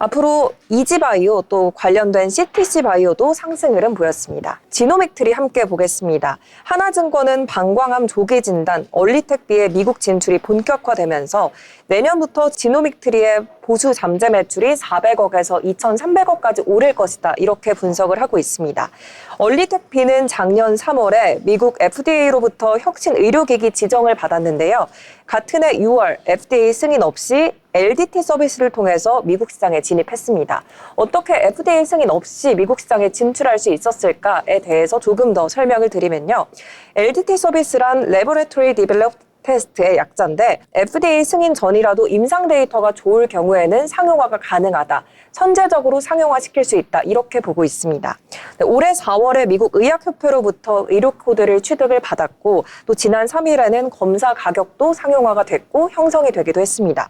앞으로 이지바이오 또 관련된 CTC바이오도 상승 흐름 보였습니다. 지노믹트리 함께 보겠습니다. 하나증권은 방광암 조기 진단, 얼리텍비의 미국 진출이 본격화되면서 내년부터 지노믹트리의 보수 잠재 매출이 400억에서 2,300억까지 오를 것이다. 이렇게 분석을 하고 있습니다. 얼리텍비는 작년 3월에 미국 FDA로부터 혁신 의료기기 지정을 받았는데요. 같은 해 6월 FDA 승인 없이 LDT 서비스를 통해서 미국 시장에 진입했습니다. 어떻게 FDA 승인 없이 미국 시장에 진출할 수 있었을까에 대해서 조금 더 설명을 드리면요. LDT 서비스란 Laboratory Developed 테스트의 약자인데 FDA 승인 전이라도 임상 데이터가 좋을 경우에는 상용화가 가능하다. 선제적으로 상용화시킬 수 있다. 이렇게 보고 있습니다. 올해 4월에 미국 의학협회로부터 의료 코드를 취득을 받았고 또 지난 3일에는 검사 가격도 상용화가 됐고 형성이 되기도 했습니다.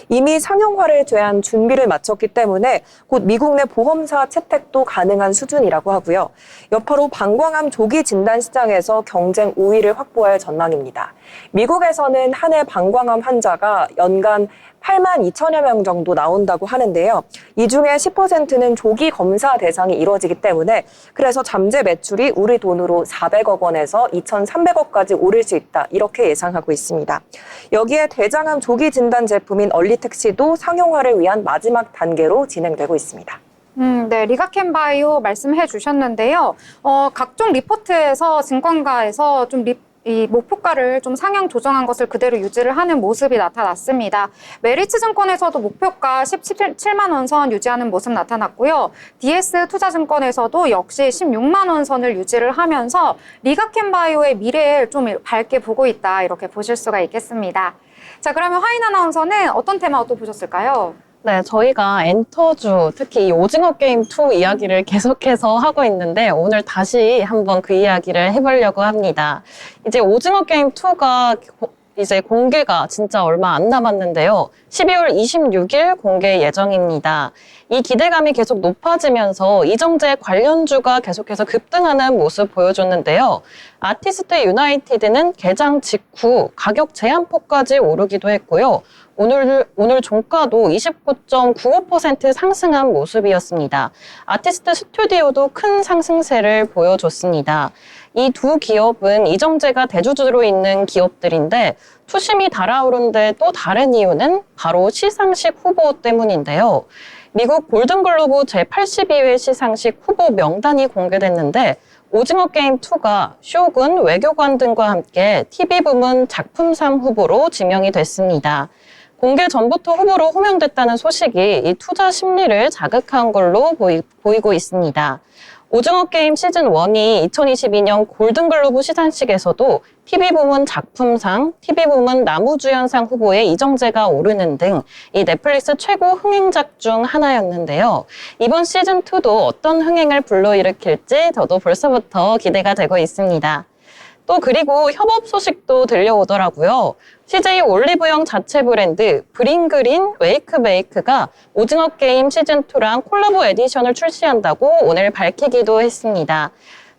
이미 상용화를 위한 준비를 마쳤기 때문에 곧 미국 내 보험사 채택도 가능한 수준이라고 하고요. 여파로 방광암 조기 진단 시장에서 경쟁 우위를 확보할 전망입니다. 미국 미국에서는 한 해 방광암 환자가 연간 8만 2천여 명 정도 나온다고 하는데요. 이 중에 10%는 조기 검사 대상이 이루어지기 때문에 그래서 잠재 매출이 우리 돈으로 400억 원에서 2,300억까지 오를 수 있다. 이렇게 예상하고 있습니다. 여기에 대장암 조기 진단 제품인 얼리택시도 상용화를 위한 마지막 단계로 진행되고 있습니다. 네, 리가켄바이오 말씀해 주셨는데요. 각종 리포트에서 증권가에서 이 목표가를 좀 상향 조정한 것을 그대로 유지를 하는 모습이 나타났습니다. 메리츠 증권에서도 목표가 17만 원 선 유지하는 모습 나타났고요. DS 투자증권에서도 역시 16만 원 선을 유지를 하면서 리가켄바이오의 미래를 좀 밝게 보고 있다, 이렇게 보실 수가 있겠습니다. 자, 그러면 화인 아나운서는 어떤 테마 또 보셨을까요? 네, 저희가 엔터주, 특히 이 오징어 게임 2 이야기를 계속해서 하고 있는데 오늘 다시 한번 그 이야기를 해보려고 합니다. 이제 오징어 게임 2가 이제 공개가 진짜 얼마 안 남았는데요. 12월 26일 공개 예정입니다. 이 기대감이 계속 높아지면서 이정재 관련주가 계속해서 급등하는 모습 보여줬는데요. 아티스트 유나이티드는 개장 직후 가격 제한폭까지 오르기도 했고요. 오늘 종가도 29.95% 상승한 모습이었습니다. 아티스트 스튜디오도 큰 상승세를 보여줬습니다. 이 두 기업은 이정재가 대주주로 있는 기업들인데 투심이 달아오른데 또 다른 이유는 바로 시상식 후보 때문인데요. 미국 골든글로브 제82회 시상식 후보 명단이 공개됐는데 오징어 게임 2가 쇼군, 외교관 등과 함께 TV 부문 작품상 후보로 지명이 됐습니다. 공개 전부터 후보로 호명됐다는 소식이 이 투자 심리를 자극한 걸로 보이고 있습니다. 오징어 게임 시즌1이 2022년 골든글로브 시상식에서도 TV 부문 작품상, TV 부문 나무주연상 후보에 이정재가 오르는 등 이 넷플릭스 최고 흥행작 중 하나였는데요. 이번 시즌2도 어떤 흥행을 불러일으킬지 저도 벌써부터 기대가 되고 있습니다. 또 그리고 협업 소식도 들려오더라고요. CJ 올리브영 자체 브랜드 브링그린 웨이크베이크가 오징어 게임 시즌2랑 콜라보 에디션을 출시한다고 오늘 밝히기도 했습니다.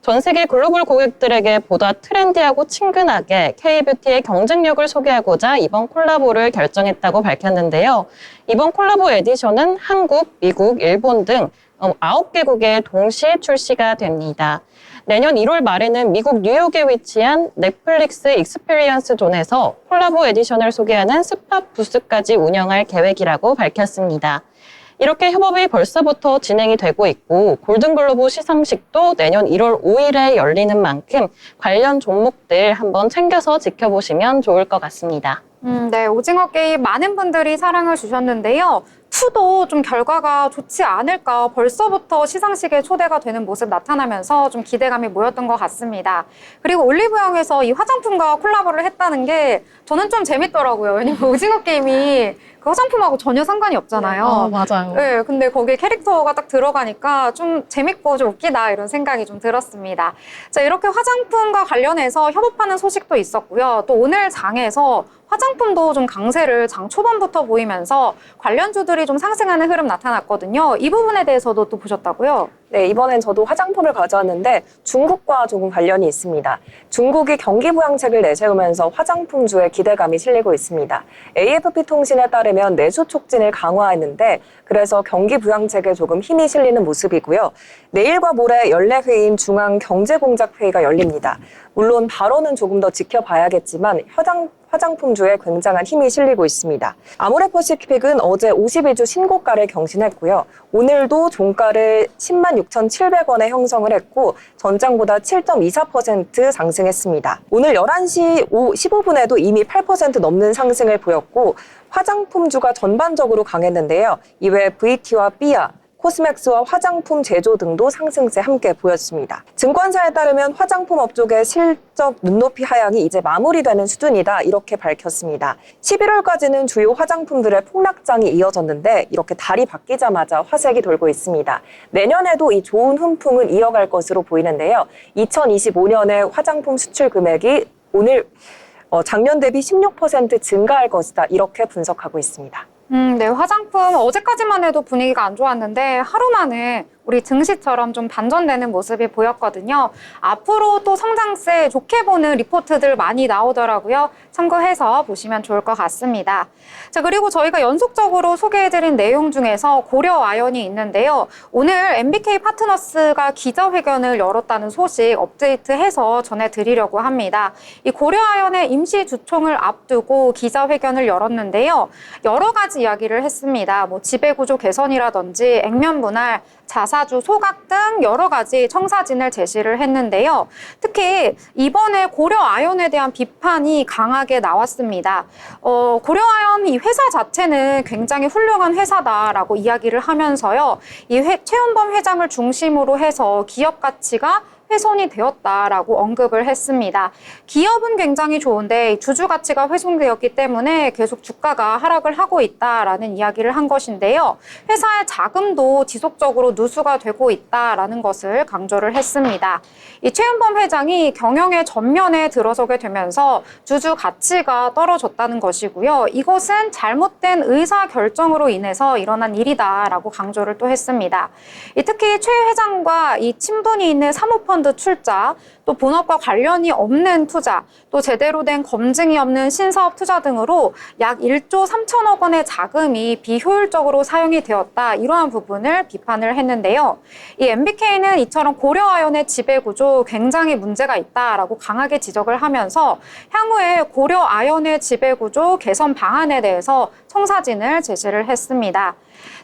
전 세계 글로벌 고객들에게 보다 트렌디하고 친근하게 K-뷰티의 경쟁력을 소개하고자 이번 콜라보를 결정했다고 밝혔는데요. 이번 콜라보 에디션은 한국, 미국, 일본 등 9개국에 동시에 출시가 됩니다. 내년 1월 말에는 미국 뉴욕에 위치한 넷플릭스 익스피리언스 존에서 콜라보 에디션을 소개하는 스팟 부스까지 운영할 계획이라고 밝혔습니다. 이렇게 협업이 벌써부터 진행이 되고 있고 골든글로브 시상식도 내년 1월 5일에 열리는 만큼 관련 종목들 한번 챙겨서 지켜보시면 좋을 것 같습니다. 네, 오징어 게임 많은 분들이 사랑을 주셨는데요. 2도 좀 결과가 좋지 않을까 벌써부터 시상식에 초대가 되는 모습 나타나면서 좀 기대감이 모였던 것 같습니다. 그리고 올리브영에서 이 화장품과 콜라보를 했다는 게 저는 좀 재밌더라고요. 왜냐면 오징어 게임이 그 화장품하고 전혀 상관이 없잖아요. 맞아요. 네, 근데 거기에 캐릭터가 딱 들어가니까 좀 재밌고 좀 웃기다 이런 생각이 좀 들었습니다. 자, 이렇게 화장품과 관련해서 협업하는 소식도 있었고요. 또 오늘 장에서 화장품도 좀 강세를 장 초반부터 보이면서 관련주들이 좀 상승하는 흐름 나타났거든요. 이 부분에 대해서도 또 보셨다고요? 네, 이번엔 저도 화장품을 가져왔는데 중국과 조금 관련이 있습니다. 중국이 경기 부양책을 내세우면서 화장품주에 기대감이 실리고 있습니다. AFP 통신에 따르면 내수 촉진을 강화했는데 그래서 경기 부양책에 조금 힘이 실리는 모습이고요. 내일과 모레 연례 회의인 중앙경제공작회의가 열립니다. 물론 발언은 조금 더 지켜봐야겠지만 화장품주에 굉장한 힘이 실리고 있습니다. 아모레퍼시픽은 어제 52주 신고가를 경신했고요. 오늘도 종가를 10만 6,700원에 형성을 했고 전장보다 7.24% 상승했습니다. 오늘 11시 15분에도 이미 8% 넘는 상승을 보였고 화장품주가 전반적으로 강했는데요. 이외에 VT와 삐아, 코스맥스와 화장품 제조 등도 상승세 함께 보였습니다. 증권사에 따르면 화장품 업종의 실적 눈높이 하향이 이제 마무리되는 수준이다 이렇게 밝혔습니다. 11월까지는 주요 화장품들의 폭락장이 이어졌는데 이렇게 달이 바뀌자마자 화색이 돌고 있습니다. 내년에도 이 좋은 훈풍은 이어갈 것으로 보이는데요. 2025년의 화장품 수출 금액이 작년 대비 16% 증가할 것이다 이렇게 분석하고 있습니다. 네, 화장품 어제까지만 해도 분위기가 안 좋았는데 하루 만에 우리 증시처럼 좀 반전되는 모습이 보였거든요. 앞으로 또 성장세 좋게 보는 리포트들 많이 나오더라고요. 참고해서 보시면 좋을 것 같습니다. 자, 그리고 저희가 연속적으로 소개해드린 내용 중에서 고려아연이 있는데요. 오늘 MBK 파트너스가 기자회견을 열었다는 소식 업데이트해서 전해드리려고 합니다. 이 고려아연의 임시 주총을 앞두고 기자회견을 열었는데요. 여러 가지 이야기를 했습니다. 뭐 지배구조 개선이라든지 액면 분할, 자사주 소각 등 여러 가지 청사진을 제시를 했는데요. 특히 이번에 고려아연에 대한 비판이 강하게 나왔습니다. 고려아연 이 회사 자체는 굉장히 훌륭한 회사다라고 이야기를 하면서요. 최은범 회장을 중심으로 해서 기업 가치가 훼손이 되었다라고 언급을 했습니다. 기업은 굉장히 좋은데 주주 가치가 훼손되었기 때문에 계속 주가가 하락을 하고 있다라는 이야기를 한 것인데요. 회사의 자금도 지속적으로 누수가 되고 있다라는 것을 강조를 했습니다. 이 최은범 회장이 경영의 전면에 들어서게 되면서 주주 가치가 떨어졌다는 것이고요. 이것은 잘못된 의사 결정으로 인해서 일어난 일이다라고 강조를 또 했습니다. 특히 최 회장과 이 친분이 있는 사모펀드 출자, 또 본업과 관련이 없는 투자, 또 제대로 된 검증이 없는 신사업 투자 등으로 약 1조 3천억 원의 자금이 비효율적으로 사용이 되었다. 이러한 부분을 비판을 했는데요. 이 MBK는 이처럼 고려아연의 지배구조 굉장히 문제가 있다라고 강하게 지적을 하면서 향후에 고려아연의 지배구조 개선 방안에 대해서 청사진을 제시를 했습니다.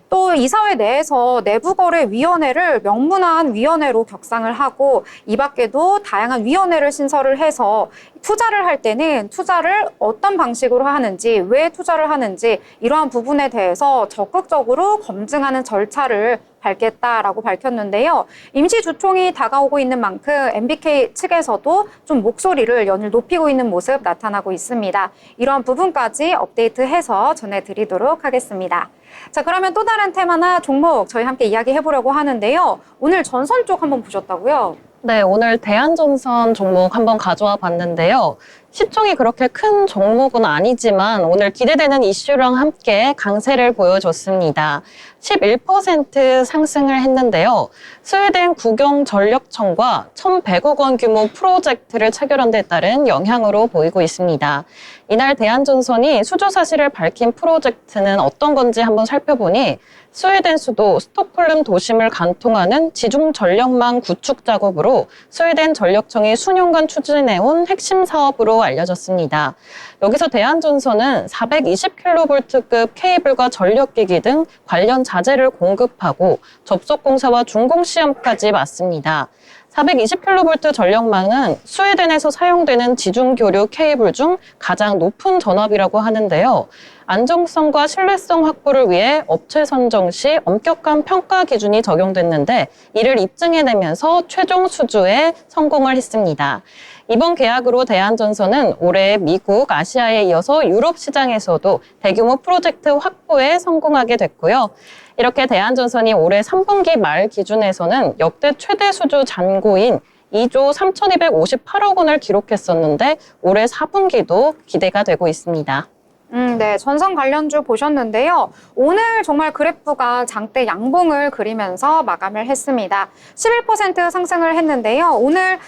또 이사회 내에서 내부거래위원회를 명문화한 위원회로 격상을 하고 이 밖에도 다양한 위원회를 신설을 해서 투자를 할 때는 투자를 어떤 방식으로 하는지, 왜 투자를 하는지 이러한 부분에 대해서 적극적으로 검증하는 절차를 밟겠다라고 밝혔는데요. 임시주총이 다가오고 있는 만큼 MBK 측에서도 좀 목소리를 연일 높이고 있는 모습 나타나고 있습니다. 이러한 부분까지 업데이트해서 전해드리도록 하겠습니다. 자, 그러면 또 다른 테마나 종목 저희 함께 이야기해보려고 하는데요. 오늘 전선 쪽 한번 보셨다고요? 네, 오늘 대한전선 종목 한번 가져와 봤는데요. 시총이 그렇게 큰 종목은 아니지만 오늘 기대되는 이슈랑 함께 강세를 보여줬습니다. 11% 상승을 했는데요. 스웨덴 국영전력청과 1,100억 원 규모 프로젝트를 체결한 데 따른 영향으로 보이고 있습니다. 이날 대한전선이 수주 사실을 밝힌 프로젝트는 어떤 건지 한번 살펴보니 스웨덴 수도 스톡홀름 도심을 관통하는 지중 전력망 구축 작업으로 스웨덴 전력청이 수년간 추진해온 핵심 사업으로 알려졌습니다. 여기서 대한전선은 420kV급 케이블과 전력기기 등 관련 자재를 공급하고 접속 공사와 준공 시험까지 맡습니다. 420kV 전력망은 스웨덴에서 사용되는 지중교류 케이블 중 가장 높은 전압이라고 하는데요. 안정성과 신뢰성 확보를 위해 업체 선정 시 엄격한 평가 기준이 적용됐는데 이를 입증해내면서 최종 수주에 성공을 했습니다. 이번 계약으로 대한전선은 올해 미국, 아시아에 이어서 유럽 시장에서도 대규모 프로젝트 확보에 성공하게 됐고요. 이렇게 대한전선이 올해 3분기 말 기준에서는 역대 최대 수주 잔고인 2조 3,258억 원을 기록했었는데 올해 4분기도 기대가 되고 있습니다. 네, 전선 관련주 보셨는데요. 오늘 정말 그래프가 장대 양봉을 그리면서 마감을 했습니다. 11% 상승을 했는데요. 오늘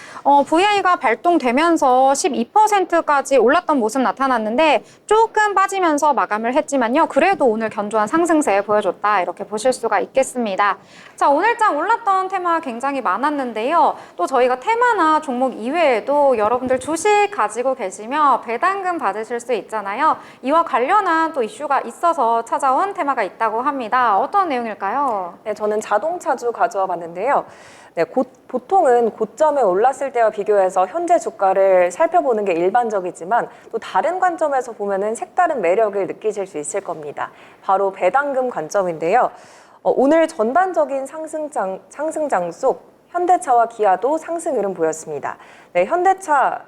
VI가 발동되면서 12%까지 올랐던 모습 나타났는데 조금 빠지면서 마감을 했지만요. 그래도 오늘 견조한 상승세 보여줬다. 이렇게 보실 수가 있겠습니다. 자, 오늘장 올랐던 테마 굉장히 많았는데요. 또 저희가 테마나 종목 이외에도 여러분들 주식 가지고 계시며 배당금 받으실 수 있잖아요. 이와 관련한 또 이슈가 있어서 찾아온 테마가 있다고 합니다. 어떤 내용일까요? 네, 저는 자동차주 가져와 봤는데요. 네, 보통은 고점에 올랐을 때와 비교해서 현재 주가를 살펴보는 게 일반적이지만 또 다른 관점에서 보면은 색다른 매력을 느끼실 수 있을 겁니다. 바로 배당금 관점인데요. 오늘 전반적인 상승장 속 현대차와 기아도 상승 흐름 보였습니다. 네, 현대차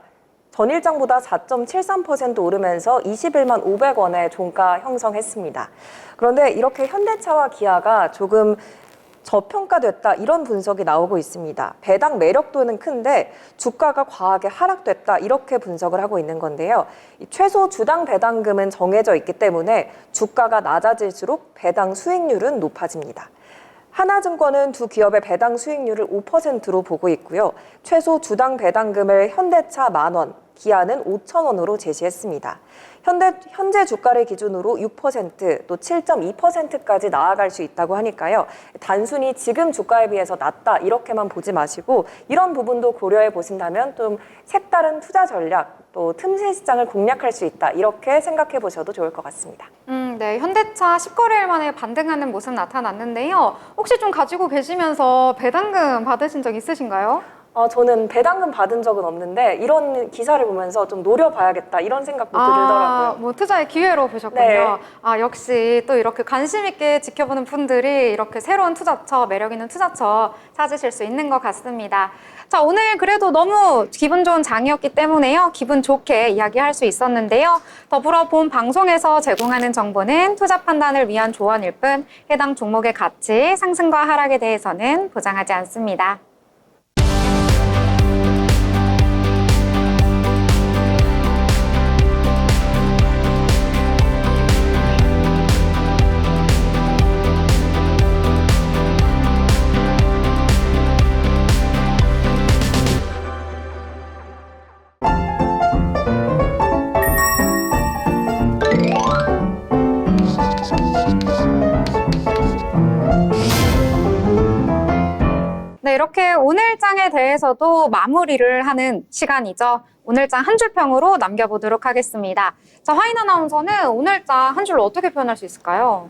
전일장보다 4.73% 오르면서 21만 500원의 종가 형성했습니다. 그런데 이렇게 현대차와 기아가 조금 저평가됐다 이런 분석이 나오고 있습니다. 배당 매력도는 큰데 주가가 과하게 하락됐다 이렇게 분석을 하고 있는 건데요. 최소 주당 배당금은 정해져 있기 때문에 주가가 낮아질수록 배당 수익률은 높아집니다. 하나증권은 두 기업의 배당 수익률을 5%로 보고 있고요. 최소 주당 배당금을 현대차 10,000원, 기아는 5,000원으로 제시했습니다. 현재 주가를 기준으로 6%, 또 7.2%까지 나아갈 수 있다고 하니까요. 단순히 지금 주가에 비해서 낮다 이렇게만 보지 마시고 이런 부분도 고려해 보신다면 좀 색다른 투자 전략, 또 틈새 시장을 공략할 수 있다 이렇게 생각해 보셔도 좋을 것 같습니다. 네, 현대차 10거래일 만에 반등하는 모습 나타났는데요. 혹시 좀 가지고 계시면서 배당금 받으신 적 있으신가요? 저는 배당금 받은 적은 없는데 이런 기사를 보면서 좀 노려봐야겠다 이런 생각도 들더라고요. 뭐 투자의 기회로 보셨군요. 네. 역시 또 이렇게 관심 있게 지켜보는 분들이 이렇게 새로운 투자처, 매력 있는 투자처 찾으실 수 있는 것 같습니다. 자, 오늘 그래도 너무 기분 좋은 장이었기 때문에요. 기분 좋게 이야기할 수 있었는데요. 더불어 본 방송에서 제공하는 정보는 투자 판단을 위한 조언일 뿐 해당 종목의 가치, 상승과 하락에 대해서는 보장하지 않습니다. 네, 이렇게 오늘장에 대해서도 마무리를 하는 시간이죠. 오늘장 한 줄평으로 남겨보도록 하겠습니다. 자, 화인 아나운서는 오늘장 한 줄로 어떻게 표현할 수 있을까요?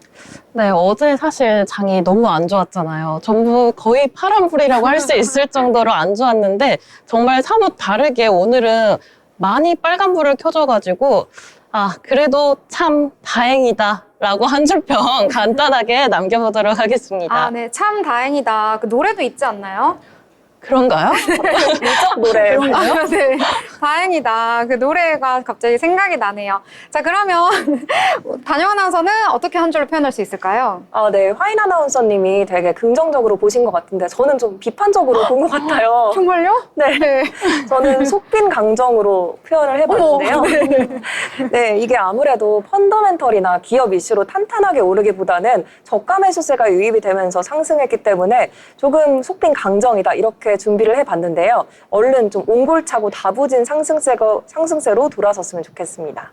네, 어제 사실 장이 너무 안 좋았잖아요. 전부 거의 파란불이라고 할 수 있을 정도로 안 좋았는데 정말 사뭇 다르게 오늘은 많이 빨간불을 켜줘가지고 그래도 참 다행이다 라고 한 줄평 간단하게 남겨보도록 하겠습니다. 네, 참 다행이다. 그 노래도 있지 않나요? 그런가요? 이적 노래. 네, 다행이다. 그 노래가 갑자기 생각이 나네요. 자, 그러면 단영 아나운서는 어떻게 한 줄로 표현할 수 있을까요? 네. 화인 아나운서님이 되게 긍정적으로 보신 것 같은데 저는 좀 비판적으로 본 것 같아요. 정말요? 네. 저는 속빈 강정으로 표현을 해봤는데요. 네, 이게 아무래도 펀더멘털이나 기업 이슈로 탄탄하게 오르기보다는 저가 매수세가 유입이 되면서 상승했기 때문에 조금 속빈 강정이다 이렇게 준비를 해봤는데요. 얼른 좀 옹골차고 다부진 상승세로 돌아섰으면 좋겠습니다.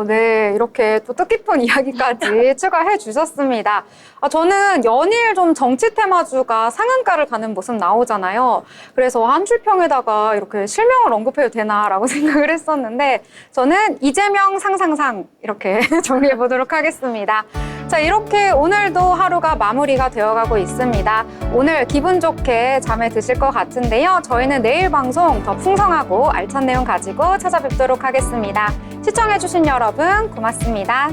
네. 이렇게 또 뜻깊은 이야기까지 추가해 주셨습니다. 저는 연일 좀 정치 테마주가 상한가를 가는 모습 나오잖아요. 그래서 한 줄평에다가 이렇게 실명을 언급해도 되나라고 생각을 했었는데 저는 이재명 상상상 이렇게 정리해 보도록 하겠습니다. 자, 이렇게 오늘도 하루가 마무리가 되어가고 있습니다. 오늘 기분 좋게 잠에 드실 것 같은데요. 저희는 내일 방송 더 풍성하고 알찬 내용 가지고 찾아뵙도록 하겠습니다. 시청해주신 여러분 고맙습니다.